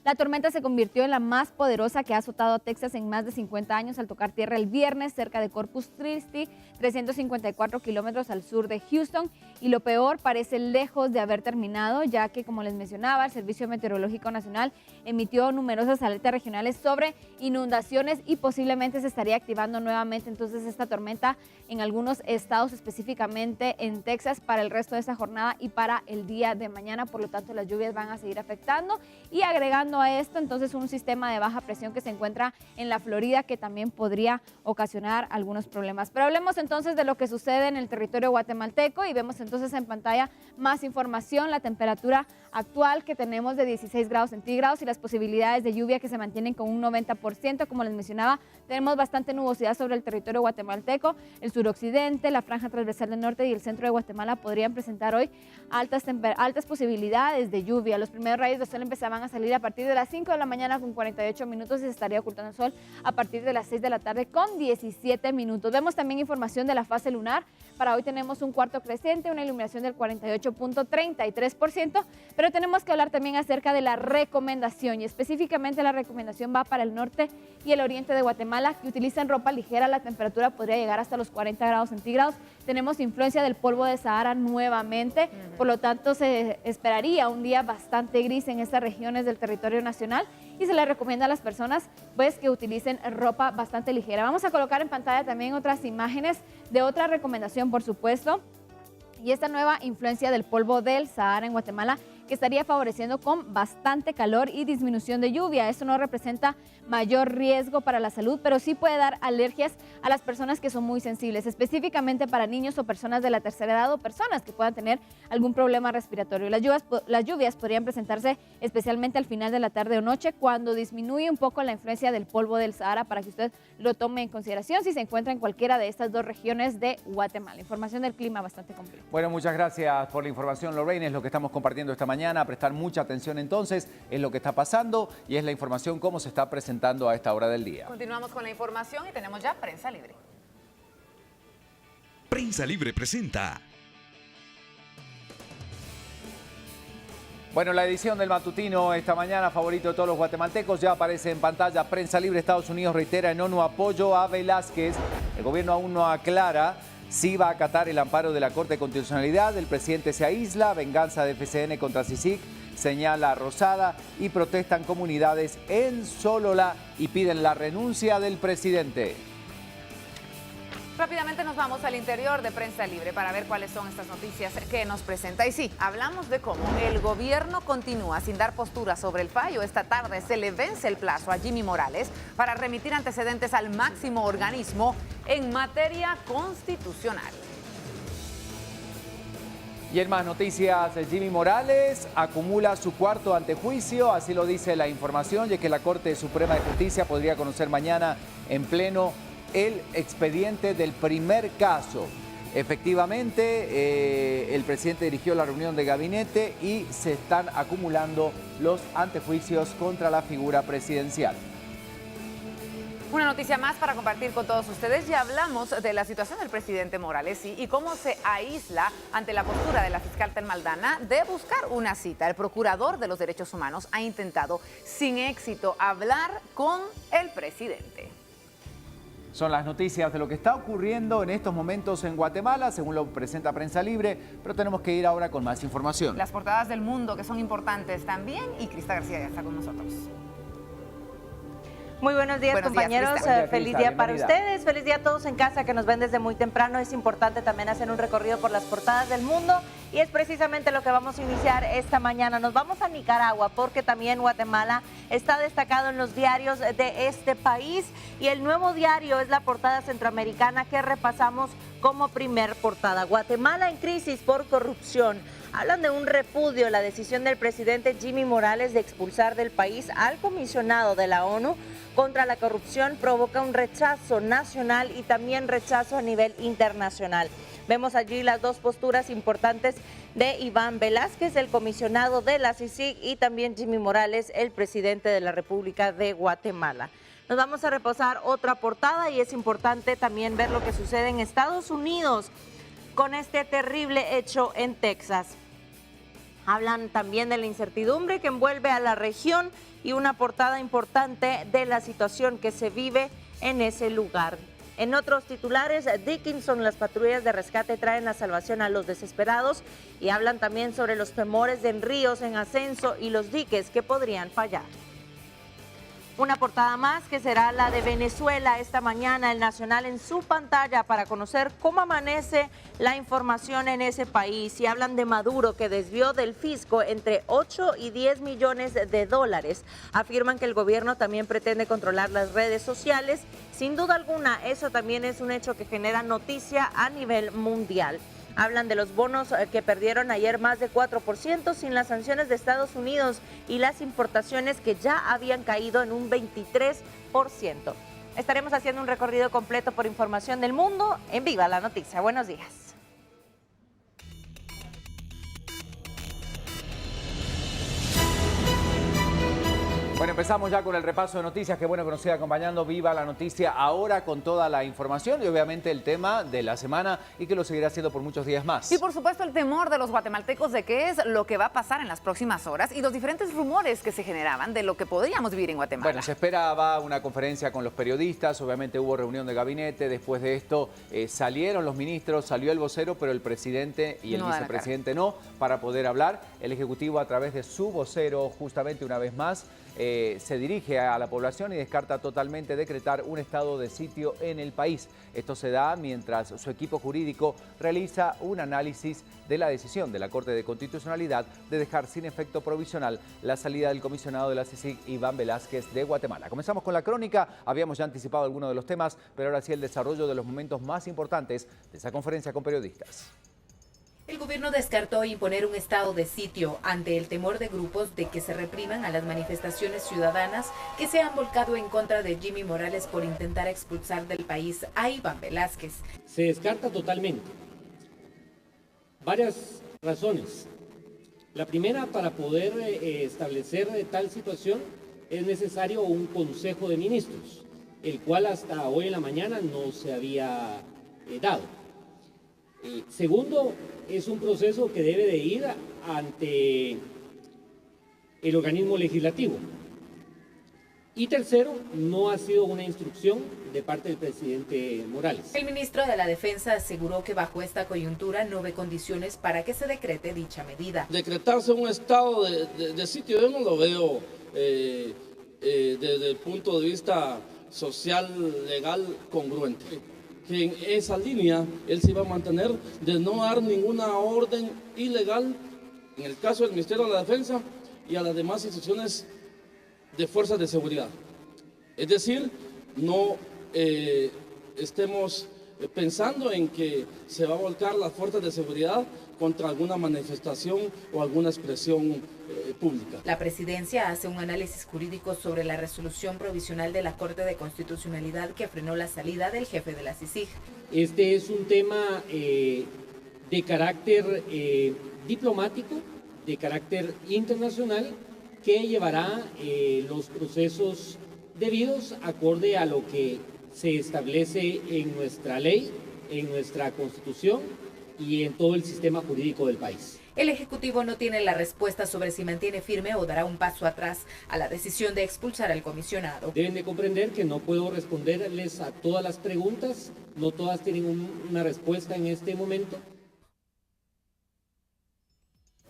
La tormenta se convirtió en la más poderosa que ha azotado a Texas en más de 50 años al tocar tierra el viernes cerca de Corpus Christi, 354 kilómetros al sur de Houston. Y lo peor parece lejos de haber terminado, ya que, como les mencionaba, el Servicio Meteorológico Nacional emitió numerosas alertas regionales sobre inundaciones y posiblemente se estaría activando nuevamente entonces esta tormenta en algunos estados, específicamente en Texas, para el resto de esta jornada y para el día de mañana. Por lo tanto, las lluvias van a seguir afectando y agregando a esto entonces un sistema de baja presión que se encuentra en la Florida, que también podría ocasionar algunos problemas. Pero hablemos entonces de lo que sucede en el territorio guatemalteco y vemos entonces en pantalla más información. La temperatura actual que tenemos de 16 grados centígrados y las posibilidades de lluvia que se mantienen con un 90%. Como les mencionaba, tenemos bastante nubosidad sobre el territorio guatemalteco. El suroccidente, la franja transversal del norte y el centro de Guatemala podrían presentar hoy altas posibilidades de lluvia. Los primeros rayos de sol empezaban a salir a partir de las 5 de la mañana con 48 minutos y se estaría ocultando el sol a partir de las 6 de la tarde con 17 minutos. Vemos también información de la fase lunar. Para hoy tenemos un cuarto creciente, una iluminación del 48.33%, pero tenemos que hablar también acerca de la recomendación, y específicamente la recomendación va para el norte y el oriente de Guatemala, que utilizan ropa ligera. La temperatura podría llegar hasta los 40 grados centígrados. Tenemos influencia del polvo de Sahara nuevamente, por lo tanto se esperaría un día bastante gris en estas regiones del territorio nacional y se le recomienda a las personas pues que utilicen ropa bastante ligera. Vamos a colocar en pantalla también otras imágenes de otra recomendación, por supuesto, y esta nueva influencia del polvo del Sahara en Guatemala, que estaría favoreciendo con bastante calor y disminución de lluvia. Esto no representa mayor riesgo para la salud, pero sí puede dar alergias a las personas que son muy sensibles, específicamente para niños o personas de la tercera edad o personas que puedan tener algún problema respiratorio. Las lluvias podrían presentarse especialmente al final de la tarde o noche, cuando disminuye un poco la influencia del polvo del Sahara, para que usted lo tome en consideración si se encuentra en cualquiera de estas dos regiones de Guatemala. Información del clima bastante completa. Bueno, muchas gracias por la información, Lorraine. Es lo que estamos compartiendo esta mañana. A prestar mucha atención entonces, es lo que está pasando y es la información cómo se está presentando a esta hora del día. Continuamos con la información y tenemos ya Prensa Libre. Prensa Libre presenta. Bueno, la edición del matutino esta mañana, favorito de todos los guatemaltecos, ya aparece en pantalla. Prensa Libre. Estados Unidos reitera en ONU apoyo a Velázquez. El gobierno aún no aclara si va a acatar el amparo de la Corte de Constitucionalidad. El presidente se aísla. Venganza de FCN contra CICIG, señala Rosada, y protestan comunidades en Solola y piden la renuncia del presidente. Rápidamente nos vamos al interior de Prensa Libre para ver cuáles son estas noticias que nos presenta. Y sí, hablamos de cómo el gobierno continúa sin dar postura sobre el fallo. Esta tarde se le vence el plazo a Jimmy Morales para remitir antecedentes al máximo organismo en materia constitucional. Y en más noticias, Jimmy Morales acumula su cuarto antejuicio, así lo dice la información, ya que la Corte Suprema de Justicia podría conocer mañana en pleno el expediente del primer caso. Efectivamente, el presidente dirigió la reunión de gabinete y se están acumulando los antejuicios contra la figura presidencial. Una noticia más para compartir con todos ustedes. Ya hablamos de la situación del presidente Morales y cómo se aísla ante la postura de la fiscal Telma Aldana de buscar una cita. El procurador de los derechos humanos ha intentado sin éxito hablar con el presidente. Son las noticias de lo que está ocurriendo en estos momentos en Guatemala, según lo presenta Prensa Libre, pero tenemos que ir ahora con más información. Las portadas del mundo que son importantes también, y Crista García ya está con nosotros. Muy buenos días, compañeros. Feliz día para ustedes. Feliz día a todos en casa que nos ven desde muy temprano. Es importante también hacer un recorrido por las portadas del mundo y es precisamente lo que vamos a iniciar esta mañana. Nos vamos a Nicaragua porque también Guatemala está destacado en los diarios de este país y el Nuevo Diario es la portada centroamericana que repasamos como primer portada. Guatemala en crisis por corrupción. Hablan de un repudio a la decisión del presidente Jimmy Morales de expulsar del país al comisionado de la ONU contra la corrupción. Provoca un rechazo nacional y también rechazo a nivel internacional. Vemos allí las dos posturas importantes de Iván Velázquez, el comisionado de la CICIG, y también Jimmy Morales, el presidente de la República de Guatemala. Nos vamos a repasar otra portada y es importante también ver lo que sucede en Estados Unidos con este terrible hecho en Texas. Hablan también de la incertidumbre que envuelve a la región y una portada importante de la situación que se vive en ese lugar. En otros titulares, Dickinson, las patrullas de rescate traen la salvación a los desesperados y hablan también sobre los temores de ríos en ascenso y los diques que podrían fallar. Una portada más que será la de Venezuela esta mañana, el Nacional en su pantalla para conocer cómo amanece la información en ese país. Y hablan de Maduro que desvió del fisco entre 8 y 10 millones de dólares. Afirman que el gobierno también pretende controlar las redes sociales. Sin duda alguna, eso también es un hecho que genera noticia a nivel mundial. Hablan de los bonos que perdieron ayer más de 4% sin las sanciones de Estados Unidos y las importaciones que ya habían caído en un 23%. Estaremos haciendo un recorrido completo por información del mundo en Viva la Noticia. Buenos días. Bueno, empezamos ya con el repaso de noticias. Qué bueno que nos siga acompañando. Viva la Noticia ahora con toda la información y obviamente el tema de la semana y que lo seguirá haciendo por muchos días más. Y por supuesto el temor de los guatemaltecos de qué es lo que va a pasar en las próximas horas y los diferentes rumores que se generaban de lo que podríamos vivir en Guatemala. Bueno, se esperaba una conferencia con los periodistas, obviamente hubo reunión de gabinete, después de esto salieron los ministros, salió el vocero, pero el presidente y el vicepresidente no, para poder hablar. El Ejecutivo a través de su vocero, justamente una vez más, se dirige a la población y descarta totalmente decretar un estado de sitio en el país. Esto se da mientras su equipo jurídico realiza un análisis de la decisión de la Corte de Constitucionalidad de dejar sin efecto provisional la salida del comisionado de la CICIG, Iván Velázquez, de Guatemala. Comenzamos con la crónica, habíamos ya anticipado algunos de los temas, pero ahora sí el desarrollo de los momentos más importantes de esa conferencia con periodistas. El gobierno descartó imponer un estado de sitio ante el temor de grupos de que se repriman a las manifestaciones ciudadanas que se han volcado en contra de Jimmy Morales por intentar expulsar del país a Iván Velázquez. Se descarta totalmente. Varias razones. La primera, para poder establecer tal situación es necesario un consejo de ministros, el cual hasta hoy en la mañana no se había dado. Segundo, es un proceso que debe de ir ante el organismo legislativo. Y tercero, no ha sido una instrucción de parte del presidente Morales. El ministro de la Defensa aseguró que bajo esta coyuntura no ve condiciones para que se decrete dicha medida. Decretarse un estado de sitio, yo no lo veo desde el punto de vista social, legal, congruente. Que en esa línea él se iba a mantener de no dar ninguna orden ilegal en el caso del Ministerio de la Defensa y a las demás instituciones de fuerzas de seguridad. Es decir, no estemos pensando en que se va a volcar las fuerzas de seguridad contra alguna manifestación o alguna expresión pública. La presidencia hace un análisis jurídico sobre la resolución provisional de la Corte de Constitucionalidad que frenó la salida del jefe de la CICIG. Este es un tema de carácter diplomático, de carácter internacional, que llevará los procesos debidos acorde a lo que se establece en nuestra ley, en nuestra Constitución y en todo el sistema jurídico del país. El Ejecutivo no tiene la respuesta sobre si mantiene firme o dará un paso atrás a la decisión de expulsar al comisionado. Deben de comprender que no puedo responderles a todas las preguntas, no todas tienen una respuesta en este momento.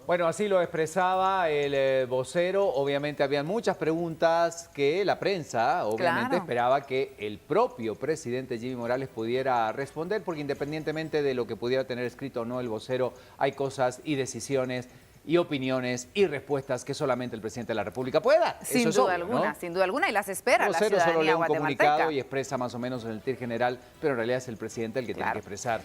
Bueno, así lo expresaba el vocero. Obviamente habían muchas preguntas que la prensa obviamente esperaba que el propio presidente Jimmy Morales pudiera responder, porque independientemente de lo que pudiera tener escrito o no el vocero, hay cosas y decisiones y opiniones y respuestas que solamente el presidente de la República puede dar. Sin duda alguna, y las espera la ciudadanía solo lee un guatemalteca. comunicado y expresa más o menos en el TIR general, pero en realidad es el presidente el que tiene que expresar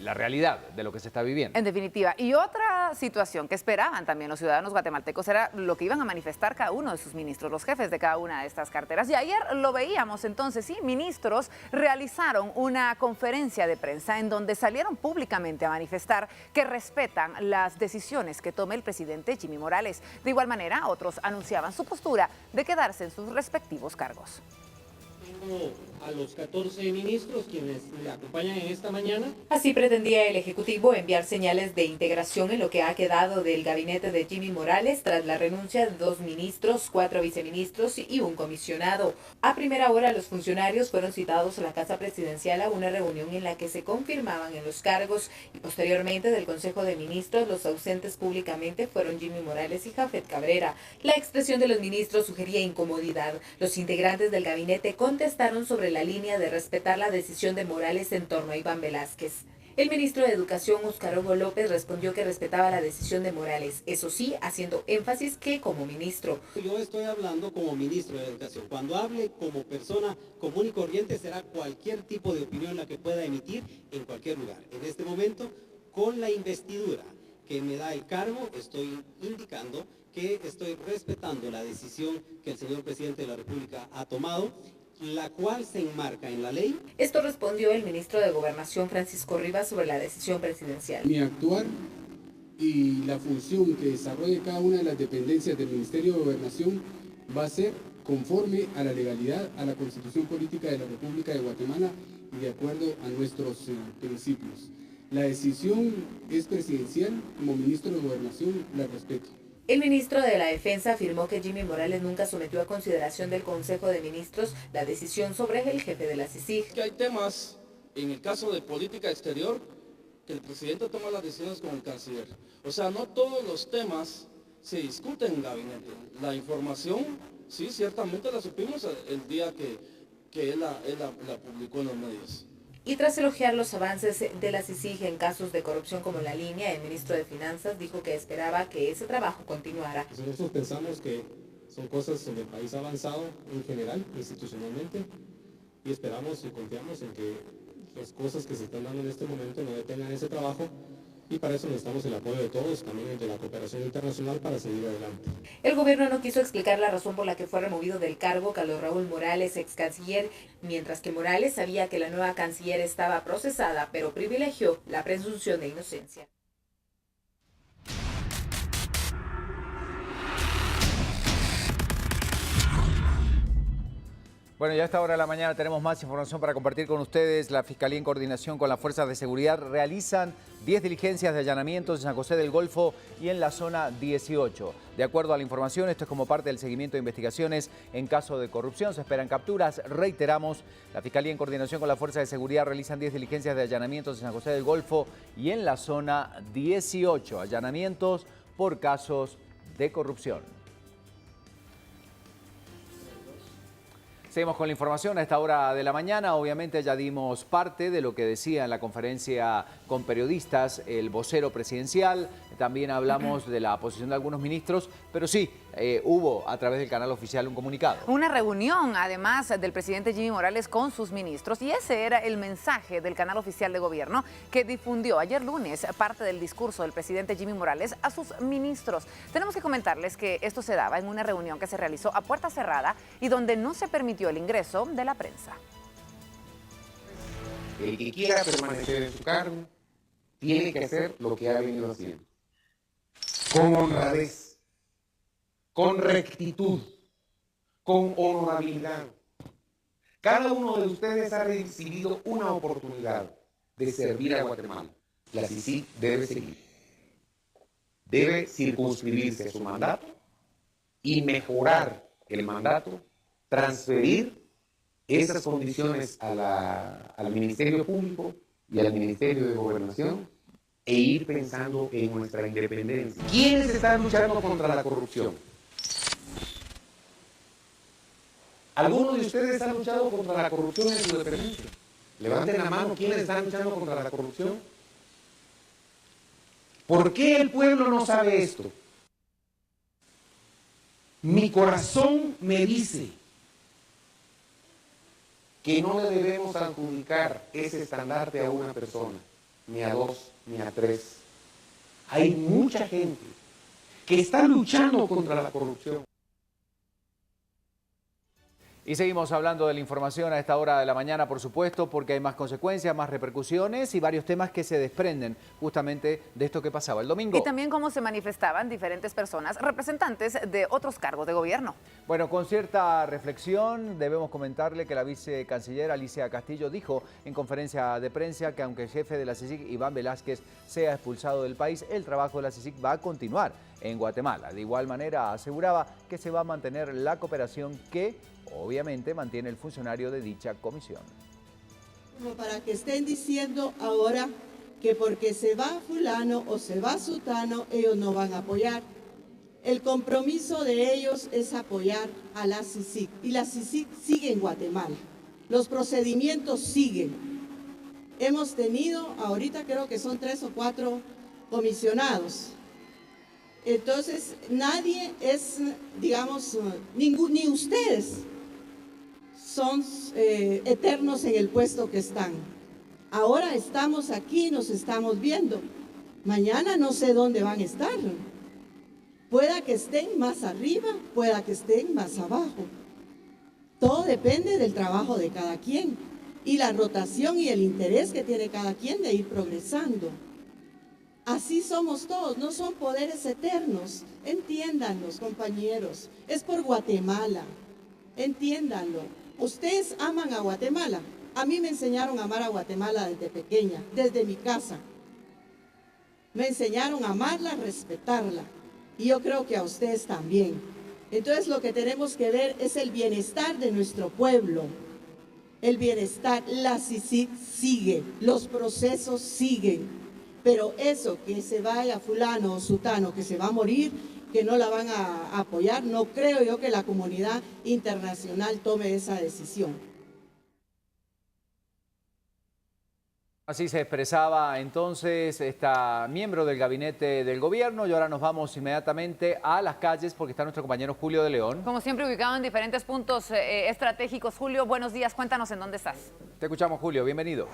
la realidad de lo que se está viviendo. En definitiva. Y otra situación que esperaban también los ciudadanos guatemaltecos era lo que iban a manifestar cada uno de sus ministros, los jefes de cada una de estas carteras. Y ayer lo veíamos entonces, sí, ministros realizaron una conferencia de prensa en donde salieron públicamente a manifestar que respetan las decisiones que tome el presidente Jimmy Morales. De igual manera, otros anunciaban su postura de quedarse en sus respectivos cargos. Tengo a los 14 ministros quienes le acompañan en esta mañana. Así pretendía el Ejecutivo enviar señales de integración en lo que ha quedado del gabinete de Jimmy Morales tras la renuncia de 2 ministros, 4 viceministros y un comisionado. A primera hora, los funcionarios fueron citados a la Casa Presidencial a una reunión en la que se confirmaban en los cargos, y posteriormente del Consejo de Ministros, los ausentes públicamente fueron Jimmy Morales y Jafet Cabrera. La expresión de los ministros sugería incomodidad. Los integrantes del gabinete contestaron sobre la línea de respetar la decisión de Morales en torno a Iván Velázquez. El ministro de Educación, Óscar Hugo López, respondió que respetaba la decisión de Morales, eso sí, haciendo énfasis que como ministro. Yo estoy hablando como ministro de Educación. Cuando hable como persona común y corriente, será cualquier tipo de opinión la que pueda emitir en cualquier lugar. En este momento, con la investidura que me da el cargo, estoy indicando que estoy respetando la decisión que el señor presidente de la República ha tomado, la cual se enmarca en la ley. Esto respondió el ministro de Gobernación, Francisco Rivas, sobre la decisión presidencial. Mi actuar y la función que desarrolle cada una de las dependencias del Ministerio de Gobernación va a ser conforme a la legalidad, a la Constitución Política de la República de Guatemala y de acuerdo a nuestros principios. La decisión es presidencial, como ministro de Gobernación la respeto. El ministro de la Defensa afirmó que Jimmy Morales nunca sometió a consideración del Consejo de Ministros la decisión sobre el jefe de la CICIG. Que hay temas, en el caso de política exterior, que el presidente toma las decisiones con el canciller. O sea, no todos los temas se discuten en el gabinete. La información, sí, ciertamente la supimos el día que él la publicó en los medios. Y tras elogiar los avances de la CICIG en casos de corrupción como La Línea, el ministro de Finanzas dijo que esperaba que ese trabajo continuara. Nosotros pensamos que son cosas donde el país ha avanzado en general, institucionalmente, y esperamos y confiamos en que las cosas que se están dando en este momento no detengan ese trabajo, y para eso necesitamos el apoyo de todos, también de la cooperación internacional, para seguir adelante. El gobierno no quiso explicar la razón por la que fue removido del cargo Carlos Raúl Morales, ex canciller, mientras que Morales sabía que la nueva canciller estaba procesada, pero privilegió la presunción de inocencia. Bueno, ya a esta hora de la mañana tenemos más información para compartir con ustedes. La Fiscalía, en coordinación con las fuerzas de seguridad, realizan 10 diligencias de allanamientos en San José del Golfo y en la zona 18. De acuerdo a la información, esto es como parte del seguimiento de investigaciones en caso de corrupción. Se esperan capturas. Reiteramos, la Fiscalía, en coordinación con las fuerzas de seguridad, realizan 10 diligencias de allanamientos en San José del Golfo y en la zona 18. Allanamientos por casos de corrupción. Seguimos con la información a esta hora de la mañana. Obviamente ya dimos parte de lo que decía en la conferencia con periodistas el vocero presidencial. También hablamos de la posición de algunos ministros, pero sí, hubo a través del canal oficial un comunicado. Una reunión, además, del presidente Jimmy Morales con sus ministros, y ese era el mensaje del canal oficial de gobierno que difundió ayer lunes parte del discurso del presidente Jimmy Morales a sus ministros. Tenemos que comentarles que esto se daba en una reunión que se realizó a puerta cerrada y donde no se permitió el ingreso de la prensa. El que quiera permanecer en su cargo tiene que hacer lo que ha venido haciendo, con honradez, con rectitud, con honorabilidad. Cada uno de ustedes ha recibido una oportunidad de servir a Guatemala. La CICIG debe seguir. Debe circunscribirse a su mandato y mejorar el mandato, transferir esas condiciones al Ministerio Público y al Ministerio de Gobernación e ir pensando en nuestra independencia. ¿Quiénes están luchando contra la corrupción? ¿Algunos de ustedes han luchado contra la corrupción en su dependencia? Levanten la mano, ¿quiénes están luchando contra la corrupción? ¿Por qué el pueblo no sabe esto? Mi corazón me dice que no le debemos adjudicar ese estandarte a una persona, ni a dos, ni a tres. Hay mucha gente que está luchando contra la corrupción. Y seguimos hablando de la información a esta hora de la mañana, por supuesto, porque hay más consecuencias, más repercusiones y varios temas que se desprenden justamente de esto que pasaba el domingo. Y también cómo se manifestaban diferentes personas, representantes de otros cargos de gobierno. Bueno, con cierta reflexión debemos comentarle que la vicecanciller Alicia Castillo dijo en conferencia de prensa que aunque el jefe de la CICIG, Iván Velázquez, sea expulsado del país, el trabajo de la CICIG va a continuar en Guatemala. De igual manera aseguraba que se va a mantener la cooperación que obviamente mantiene el funcionario de dicha comisión. Como para que estén diciendo ahora que porque se va fulano o se va sutano, ellos no van a apoyar. El compromiso de ellos es apoyar a la CICIG y la CICIG sigue en Guatemala. Los procedimientos siguen. Hemos tenido, ahorita creo que son 3 o 4 comisionados. Entonces, nadie es, digamos, ni ustedes son eternos en el puesto que están. Ahora estamos aquí, nos estamos viendo. Mañana no sé dónde van a estar. Pueda que estén más arriba, pueda que estén más abajo. Todo depende del trabajo de cada quien y la rotación y el interés que tiene cada quien de ir progresando. Así somos todos, no son poderes eternos. Entiéndanlos, compañeros. Es por Guatemala. Entiéndanlo. Ustedes aman a Guatemala. A mí me enseñaron a amar a Guatemala desde pequeña, desde mi casa. Me enseñaron a amarla, a respetarla. Y yo creo que a ustedes también. Entonces lo que tenemos que ver es el bienestar de nuestro pueblo. El bienestar, la CICIG sigue, los procesos siguen. Pero eso, que se vaya fulano o sutano, que se va a morir, que no la van a apoyar, no creo yo que la comunidad internacional tome esa decisión. Así se expresaba entonces esta miembro del gabinete del gobierno y ahora nos vamos inmediatamente a las calles porque está nuestro compañero Julio de León. Como siempre ubicado en diferentes puntos estratégicos. Julio, buenos días, cuéntanos en dónde estás. Te escuchamos, Julio, bienvenido.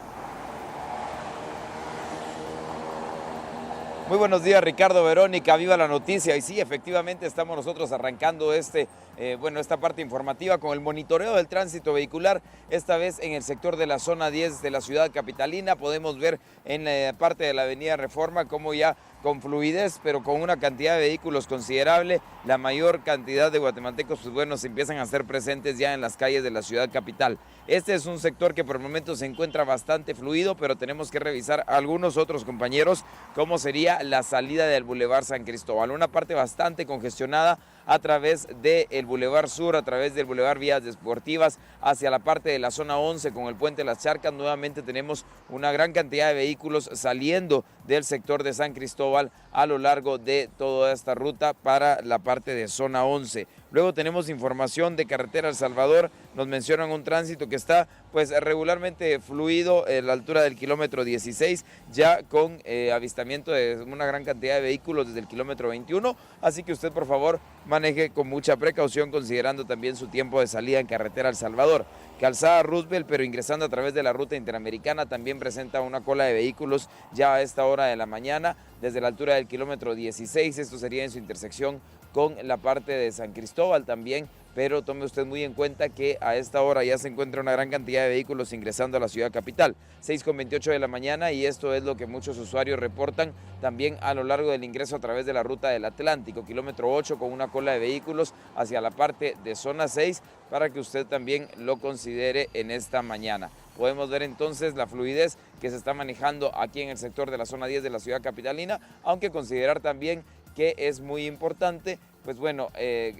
Muy buenos días, Ricardo, Verónica, viva la noticia. Y sí, efectivamente estamos nosotros arrancando esta parte informativa con el monitoreo del tránsito vehicular, esta vez en el sector de la zona 10 de la ciudad capitalina. Podemos ver en la parte de la avenida Reforma cómo ya con fluidez, pero con una cantidad de vehículos considerable, la mayor cantidad de guatemaltecos, pues bueno, se empiezan a hacer presentes ya en las calles de la ciudad capital. Este es un sector que por el momento se encuentra bastante fluido, pero tenemos que revisar algunos otros, compañeros, cómo sería la salida del Boulevard San Cristóbal. Una parte bastante congestionada a través del Boulevard Sur, a través del Boulevard Vías Deportivas, hacia la parte de la zona 11 con el Puente Las Charcas. Nuevamente tenemos una gran cantidad de vehículos saliendo del sector de San Cristóbal a lo largo de toda esta ruta para la parte de zona 11. Luego tenemos información de Carretera El Salvador, nos mencionan un tránsito que está pues regularmente fluido a la altura del kilómetro 16, ya con avistamiento de una gran cantidad de vehículos desde el kilómetro 21, así que usted por favor maneje con mucha precaución considerando también su tiempo de salida en Carretera El Salvador. Calzada Roosevelt, pero ingresando a través de la ruta interamericana, también presenta una cola de vehículos ya a esta hora de la mañana. desde la altura del kilómetro 16, esto sería en su intersección con la parte de San Cristóbal también, pero tome usted muy en cuenta que a esta hora ya se encuentra una gran cantidad de vehículos ingresando a la ciudad capital, 6:28 de la mañana, y esto es lo que muchos usuarios reportan también a lo largo del ingreso a través de la ruta del Atlántico, kilómetro 8, con una cola de vehículos hacia la parte de zona 6, para que usted también lo considere en esta mañana. Podemos ver entonces la fluidez que se está manejando aquí en el sector de la zona 10 de la ciudad capitalina, aunque considerar también que es muy importante, pues bueno,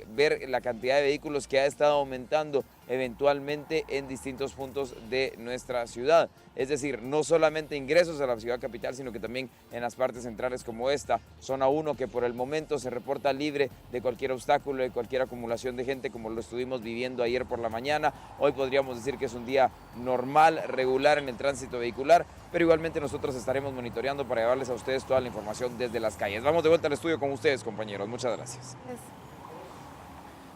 ver la cantidad de vehículos que ha estado aumentando eventualmente en distintos puntos de nuestra ciudad. Es decir, no solamente ingresos a la ciudad capital, sino que también en las partes centrales como esta, zona 1, que por el momento se reporta libre de cualquier obstáculo, de cualquier acumulación de gente, como lo estuvimos viviendo ayer por la mañana. Hoy podríamos decir que es un día normal, regular en el tránsito vehicular, pero igualmente nosotros estaremos monitoreando para llevarles a ustedes toda la información desde las calles. Vamos de vuelta al estudio con ustedes, compañeros. Muchas gracias.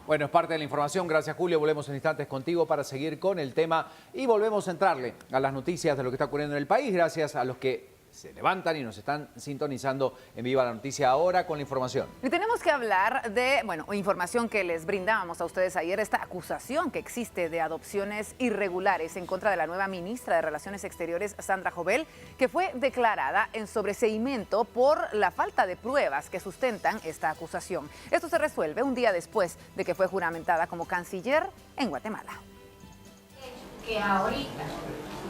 Bueno, es parte de la información. Gracias, Julio. Volvemos en instantes contigo para seguir con el tema y volvemos a entrarle a las noticias de lo que está ocurriendo en el país. Gracias a los que se levantan y nos están sintonizando en Viva la Noticia ahora con la información. Y tenemos que hablar de, bueno, información que les brindábamos a ustedes ayer, esta acusación que existe de adopciones irregulares en contra de la nueva ministra de Relaciones Exteriores, Sandra Jovel, que fue declarada en sobreseimiento por la falta de pruebas que sustentan esta acusación. Esto se resuelve un día después de que fue juramentada como canciller en Guatemala. Que ahorita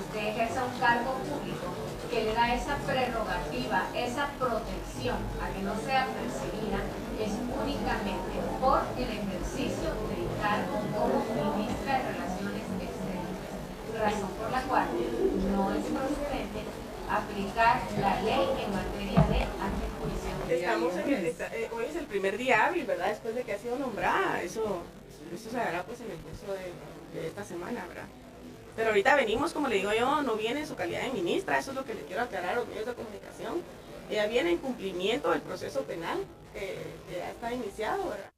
usted ejerza un cargo público que le da esa prerrogativa, esa protección a que no sea perseguida, es únicamente por el ejercicio del cargo como ministra de Relaciones Exteriores, razón por la cual no es procedente aplicar la ley en materia de antejuicio. Hoy es el primer día hábil, ¿verdad? Después de que ha sido nombrada, eso se hará pues en el curso de esta semana, ¿verdad? Pero ahorita venimos, como le digo yo, no viene en su calidad de ministra, eso es lo que le quiero aclarar a los medios de comunicación. Ella viene en cumplimiento del proceso penal que ya está iniciado, ¿verdad?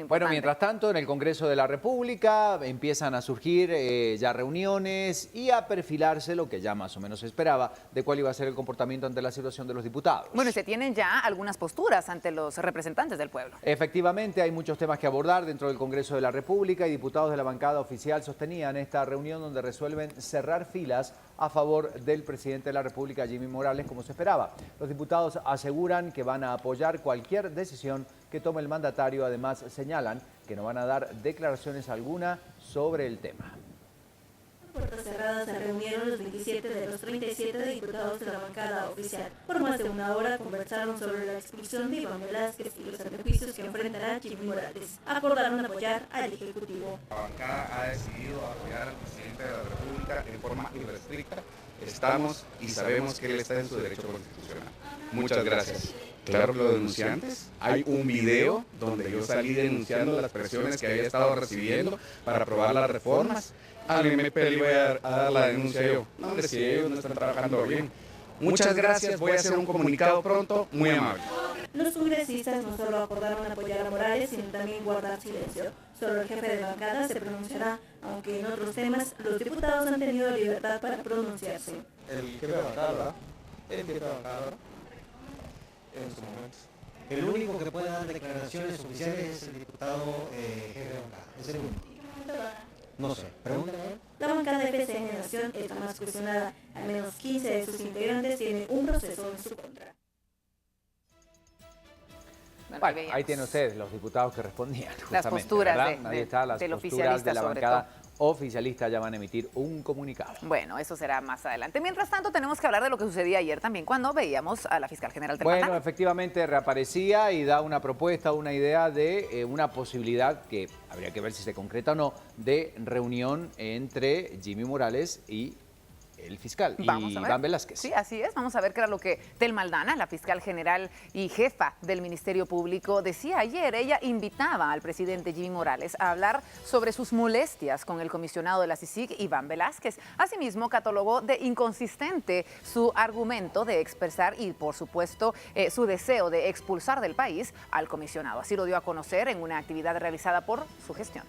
Bueno, mientras tanto, en el Congreso de la República empiezan a surgir ya reuniones y a perfilarse lo que ya más o menos se esperaba de cuál iba a ser el comportamiento ante la situación de los diputados. Bueno, y se tienen ya algunas posturas ante los representantes del pueblo. Efectivamente, hay muchos temas que abordar dentro del Congreso de la República y diputados de la bancada oficial sostenían esta reunión donde resuelven cerrar filas a favor del presidente de la República, Jimmy Morales, como se esperaba. Los diputados aseguran que van a apoyar cualquier decisión que tome el mandatario. Además, señalan que no van a dar declaraciones alguna sobre el tema. Puertas cerradas se reunieron los 27 de los 37 diputados de la bancada oficial. Por más de una hora conversaron sobre la expulsión de Iván Velázquez y los antejuicios que enfrentará Jimmy Morales. Acordaron apoyar al Ejecutivo. La bancada ha decidido apoyar al presidente de la República en forma irrestricta. Estamos y sabemos que él está en su derecho constitucional. Muchas gracias. Claro que los denunciantes, hay un video donde yo salí denunciando las presiones que había estado recibiendo para aprobar las reformas. Al MP le voy a dar la denuncia yo. No, hombre, si ellos no están trabajando bien. Muchas gracias, voy a hacer un comunicado pronto, muy amable. Los congresistas no solo acordaron apoyar a Morales, sino también guardar silencio. Solo el jefe de bancada se pronunciará, aunque en otros temas los diputados han tenido libertad para pronunciarse. El jefe de bancada, ¿verdad? El jefe de bancada, ¿verdad? En estos momentos. El único que puede dar declaraciones oficiales es el diputado jefe de bancada. Es el único. No sé, pregúntale a él. La bancada de FC Generación es la más cuestionada. Al menos 15 de sus integrantes tienen un proceso en su contra. Bueno, ahí tienen ustedes los diputados que respondían. Las posturas ahí está, las del posturas oficialista de la sobre bancada todo. Oficialista ya van a emitir un comunicado. Bueno, eso será más adelante. Mientras tanto, tenemos que hablar de lo que sucedía ayer también cuando veíamos a la fiscal general del Bueno, efectivamente reaparecía y da una propuesta, una idea de una posibilidad que habría que ver si se concreta o no, de reunión entre Jimmy Morales y el fiscal, y Iván Velázquez. Sí, así es. Vamos a ver qué era lo que Telma Aldana, la fiscal general y jefa del Ministerio Público, decía ayer. Ella invitaba al presidente Jimmy Morales a hablar sobre sus molestias con el comisionado de la CICIG, Iván Velázquez. Asimismo, catalogó de inconsistente su argumento de expresar y, por supuesto, su deseo de expulsar del país al comisionado. Así lo dio a conocer en una actividad realizada por su gestión.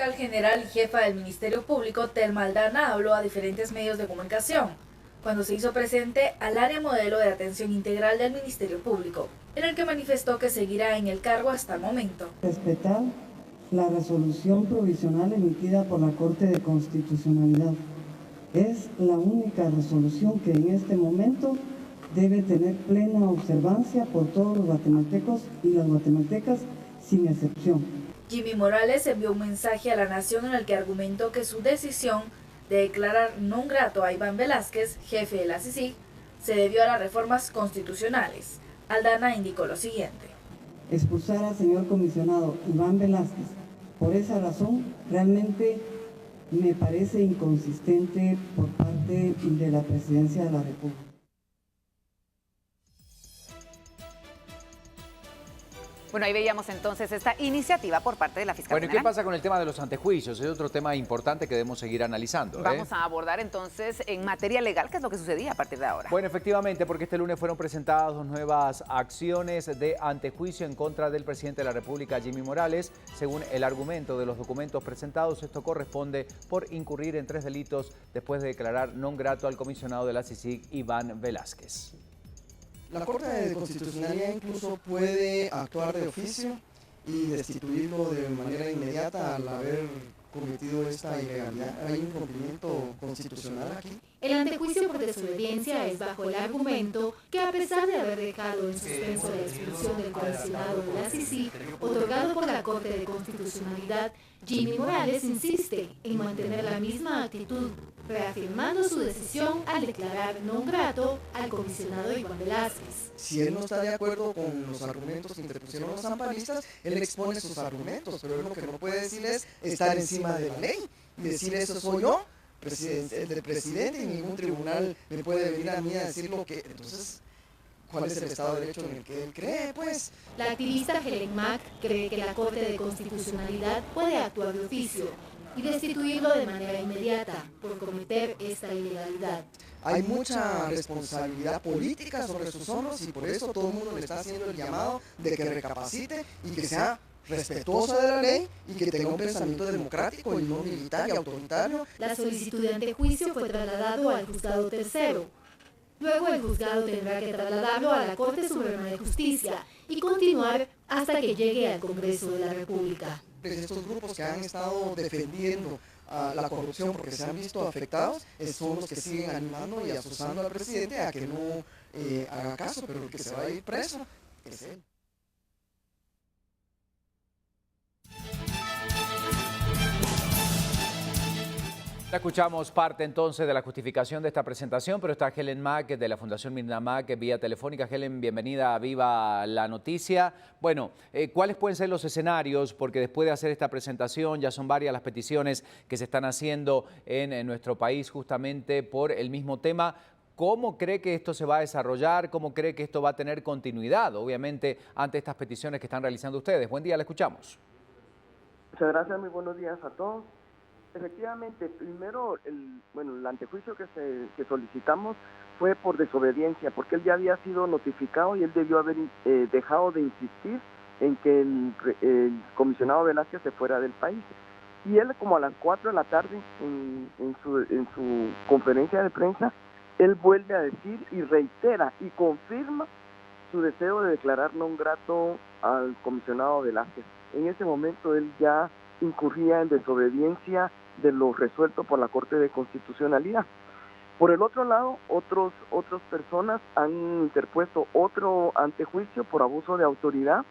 fiscal general y jefa del Ministerio Público, Telma Aldana, habló a diferentes medios de comunicación cuando se hizo presente al área modelo de atención integral del Ministerio Público, en el que manifestó que seguirá en el cargo hasta el momento. Respetar la resolución provisional emitida por la Corte de Constitucionalidad. Es la única resolución que en este momento debe tener plena observancia por todos los guatemaltecos y las guatemaltecas sin excepción. Jimmy Morales envió un mensaje a la nación en el que argumentó que su decisión de declarar non grato a Iván Velázquez, jefe de la CICIG, se debió a las reformas constitucionales. Aldana indicó lo siguiente. Expulsar al señor comisionado Iván Velázquez, por esa razón, realmente me parece inconsistente por parte de la Presidencia de la República. Bueno, ahí veíamos entonces esta iniciativa por parte de la fiscal Bueno, ¿y qué general. pasa con el tema de los antejuicios? Es otro tema importante que debemos seguir analizando. Vamos a abordar entonces en materia legal qué es lo que sucedía a partir de ahora. Bueno, efectivamente, porque este lunes fueron presentadas 2 nuevas acciones de antejuicio en contra del presidente de la República, Jimmy Morales. Según el argumento de los documentos presentados, esto corresponde por incurrir en 3 delitos después de declarar non grato al comisionado de la CICIG, Iván Velázquez. La Corte de Constitucionalidad incluso puede actuar de oficio y destituirlo de manera inmediata al haber cometido esta ilegalidad. ¿Hay un cumplimiento constitucional aquí? El antejuicio por desobediencia es bajo el argumento que, a pesar de haber dejado en suspenso la expulsión del comisionado de la CICIG, otorgado por la Corte de Constitucionalidad, Jimmy Morales insiste en mantener la misma actitud, reafirmando su decisión al declarar non grato al comisionado Iván Velázquez. Si él no está de acuerdo con los argumentos que interpusieron los amparistas, él expone sus argumentos, pero él lo que no puede decir es estar encima de la ley y decir eso soy yo, el presidente, y ningún tribunal me puede venir a mí a decir lo que... Entonces, ¿cuál es el Estado de Derecho en el que él cree, pues? La activista Helen Mack cree que la Corte de Constitucionalidad puede actuar de oficio y destituirlo de manera inmediata por cometer esta ilegalidad. Hay mucha responsabilidad política sobre sus hombros y por eso todo el mundo le está haciendo el llamado de que recapacite y que sea respetuosa de la ley y que tenga un pensamiento democrático y no militar y autoritario. La solicitud de antejuicio fue trasladado al juzgado tercero. Luego el juzgado tendrá que trasladarlo a la Corte Suprema de Justicia y continuar hasta que llegue al Congreso de la República. Estos grupos que han estado defendiendo la corrupción porque se han visto afectados son los que siguen animando y asusando al presidente a que no haga caso, pero el que se va a ir preso es él. Ya escuchamos parte entonces de la justificación de esta presentación, pero está Helen Mack de la Fundación Mirna Mack vía telefónica. Helen, bienvenida a Viva la Noticia. Bueno, ¿cuáles pueden ser los escenarios? Porque después de hacer esta presentación ya son varias las peticiones que se están haciendo en nuestro país justamente por el mismo tema. ¿Cómo cree que esto se va a desarrollar? ¿Cómo cree que esto va a tener continuidad, obviamente, ante estas peticiones que están realizando ustedes? Buen día, la escuchamos. Muchas gracias, muy buenos días a todos. Efectivamente, primero, el antejuicio que solicitamos fue por desobediencia, porque él ya había sido notificado y él debió haber dejado de insistir en que el comisionado Velázquez se fuera del país. Y él, como a las 4 de la tarde, en su conferencia de prensa, él vuelve a decir y reitera y confirma su deseo de declarar non grato al comisionado Velázquez. En ese momento él ya incurría en desobediencia de lo resuelto por la Corte de Constitucionalidad. Por el otro lado, otras personas han interpuesto otro antejuicio por abuso de autoridad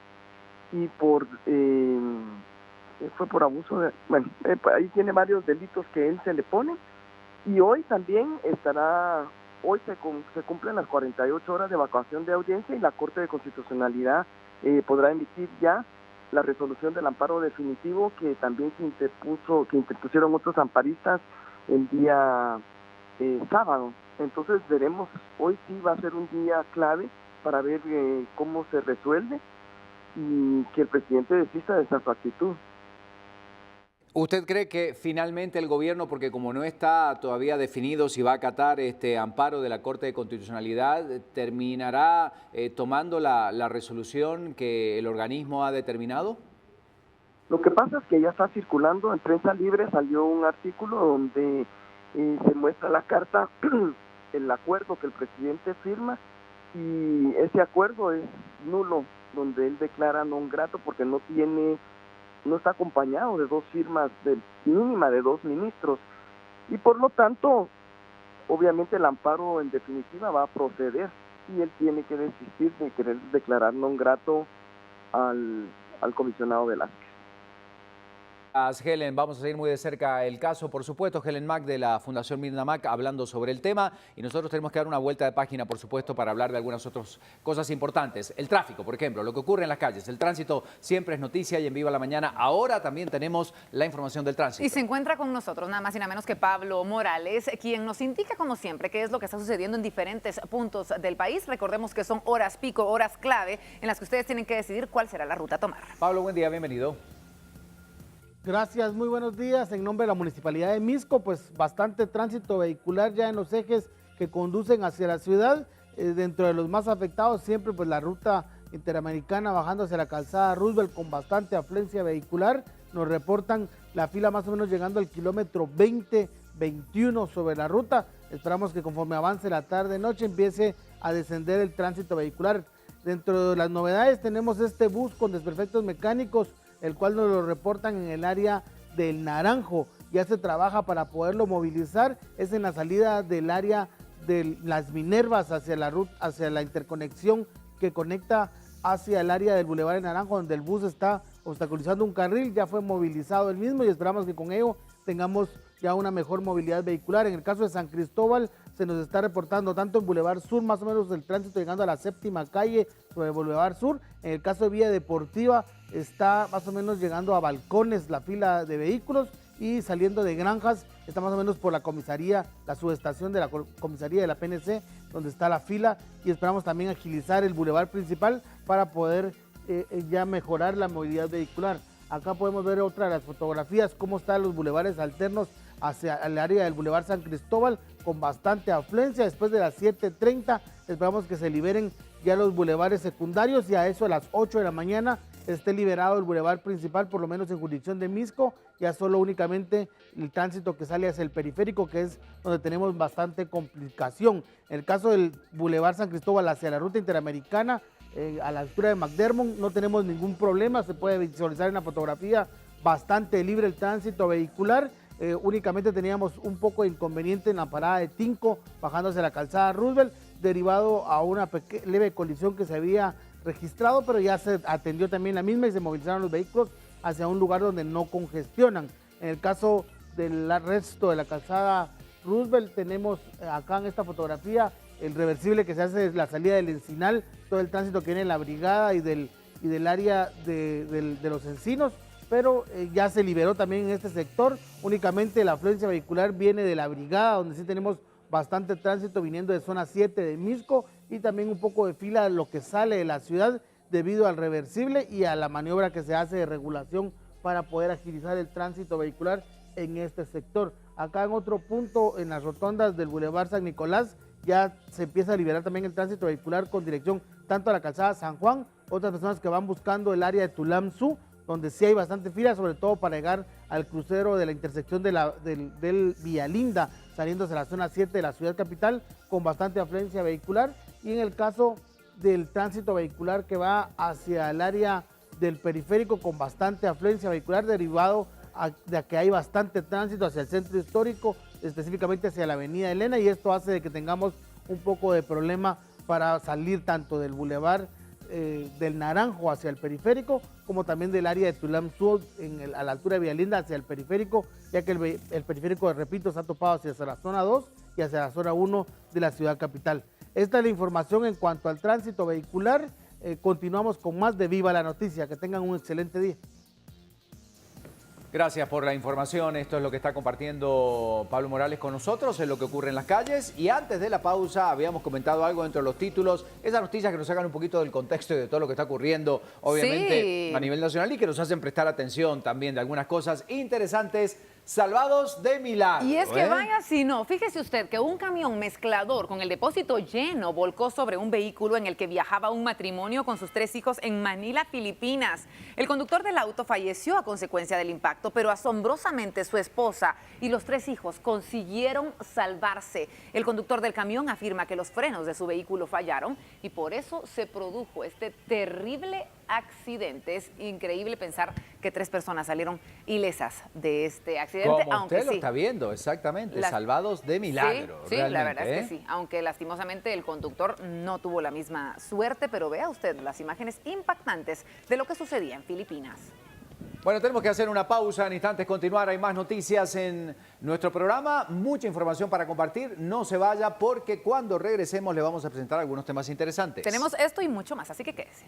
y fue por abuso de... ahí tiene varios delitos que él se le pone y hoy también hoy se cumplen las 48 horas de vacación de audiencia y la Corte de Constitucionalidad podrá emitir ya la resolución del amparo definitivo que también que interpusieron otros amparistas el día sábado. Entonces veremos, hoy sí va a ser un día clave para ver cómo se resuelve y que el presidente desista de esa su actitud. ¿Usted cree que finalmente el gobierno, porque como no está todavía definido si va a acatar este amparo de la Corte de Constitucionalidad, terminará tomando la resolución que el organismo ha determinado? Lo que pasa es que ya está circulando, en Prensa Libre salió un artículo donde se muestra la carta, el acuerdo que el presidente firma, y ese acuerdo es nulo, donde él declara non grato porque no está acompañado de 2 firmas mínima de 2 ministros, y por lo tanto, obviamente el amparo en definitiva va a proceder, y él tiene que desistir de querer declarar non grato al comisionado Velázquez. Helen, vamos a seguir muy de cerca el caso, por supuesto. Helen Mack de la Fundación Mirna Mack hablando sobre el tema, y nosotros tenemos que dar una vuelta de página, por supuesto, para hablar de algunas otras cosas importantes. El tráfico, por ejemplo, lo que ocurre en las calles. El tránsito siempre es noticia y en Viva la Mañana ahora también tenemos la información del tránsito. Y se encuentra con nosotros nada más y nada menos que Pablo Morales, quien nos indica como siempre qué es lo que está sucediendo en diferentes puntos del país. Recordemos que son horas pico, horas clave en las que ustedes tienen que decidir cuál será la ruta a tomar. Pablo, buen día, bienvenido. Gracias, muy buenos días. En nombre de la Municipalidad de Misco, pues bastante tránsito vehicular ya en los ejes que conducen hacia la ciudad. Dentro de los más afectados siempre pues la ruta interamericana bajando hacia la calzada Roosevelt con bastante afluencia vehicular. Nos reportan la fila más o menos llegando al kilómetro 20-21 sobre la ruta. Esperamos que conforme avance la tarde-noche empiece a descender el tránsito vehicular. Dentro de las novedades tenemos este bus con desperfectos mecánicos, el cual nos lo reportan en el área del Naranjo. Ya se trabaja para poderlo movilizar, es en la salida del área de las Minervas hacia la interconexión que conecta hacia el área del Boulevard del Naranjo, donde el bus está obstaculizando un carril. Ya fue movilizado el mismo y esperamos que con ello tengamos ya una mejor movilidad vehicular. En el caso de San Cristóbal se nos está reportando tanto en Boulevard Sur, más o menos el tránsito llegando a la 7ª calle sobre Boulevard Sur. En el caso de Vía Deportiva está más o menos llegando a Balcones la fila de vehículos, y saliendo de Granjas está más o menos por la comisaría, la subestación de la comisaría de la PNC, donde está la fila, y esperamos también agilizar el bulevar principal para poder ya mejorar la movilidad vehicular. Acá podemos ver otra de las fotografías, cómo están los bulevares alternos hacia el área del Boulevard San Cristóbal con bastante afluencia. Después de las 7:30 esperamos que se liberen ya los bulevares secundarios, y a eso a las 8 de la mañana esté liberado el bulevar principal, por lo menos en jurisdicción de Misco, ya solo únicamente el tránsito que sale hacia el periférico, que es donde tenemos bastante complicación. En el caso del bulevar San Cristóbal hacia la ruta interamericana, a la altura de McDermott, no tenemos ningún problema, se puede visualizar en la fotografía bastante libre el tránsito vehicular. Únicamente teníamos un poco de inconveniente en la parada de Tinco, bajando hacia la calzada Roosevelt, derivado a una leve colisión que se había registrado, pero ya se atendió también la misma y se movilizaron los vehículos hacia un lugar donde no congestionan. En el caso del resto de la calzada Roosevelt, tenemos acá en esta fotografía el reversible que se hace desde la salida del Encinal, todo el tránsito que viene de la Brigada y del área de los Encinos, pero ya se liberó también en este sector. Únicamente la afluencia vehicular viene de la Brigada, donde sí tenemos bastante tránsito viniendo de zona 7 de Misco, y también un poco de fila de lo que sale de la ciudad debido al reversible y a la maniobra que se hace de regulación para poder agilizar el tránsito vehicular en este sector. Acá en otro punto, en las rotondas del Boulevard San Nicolás, ya se empieza a liberar también el tránsito vehicular con dirección tanto a la calzada San Juan, otras personas que van buscando el área de Tulamzú, donde sí hay bastante fila, sobre todo para llegar al crucero de la intersección del Villalinda, saliendo hacia la zona 7 de la ciudad capital, con bastante afluencia vehicular. Y en el caso del tránsito vehicular que va hacia el área del periférico, con bastante afluencia vehicular, derivado de que hay bastante tránsito hacia el centro histórico, específicamente hacia la avenida Elena, y esto hace de que tengamos un poco de problema para salir tanto del bulevar del Naranjo hacia el periférico, como también del área de Tulamzú a la altura de Villalinda hacia el periférico, ya que el periférico, repito, está topado hacia la zona 2 y hacia la zona 1 de la ciudad capital. Esta es la información en cuanto al tránsito vehicular. Continuamos con más de Viva la Noticia. Que tengan un excelente día. Gracias por la información. Esto es lo que está compartiendo Pablo Morales con nosotros, es lo que ocurre en las calles. Y antes de la pausa habíamos comentado algo dentro de los títulos, esas noticias que nos sacan un poquito del contexto y de todo lo que está ocurriendo, obviamente, a nivel nacional, y que nos hacen prestar atención también de algunas cosas interesantes. salvados de milagro. Y es que vaya si no, fíjese usted que un camión mezclador con el depósito lleno volcó sobre un vehículo en el que viajaba un matrimonio con sus 3 hijos en Manila, Filipinas. El conductor del auto falleció a consecuencia del impacto, pero asombrosamente su esposa y los 3 hijos consiguieron salvarse. El conductor del camión afirma que los frenos de su vehículo fallaron y por eso se produjo este terrible accidente. Es increíble pensar que 3 personas salieron ilesas de este accidente. Como aunque usted lo sí, está viendo, exactamente, salvados de milagro. Sí, la verdad es que ¿eh? sí, aunque lastimosamente el conductor no tuvo la misma suerte, pero vea usted las imágenes impactantes de lo que sucedía en Filipinas. Bueno, tenemos que hacer una pausa, en instantes continuar, hay más noticias en nuestro programa, mucha información para compartir, no se vaya porque cuando regresemos le vamos a presentar algunos temas interesantes. Tenemos esto y mucho más, así que quédese.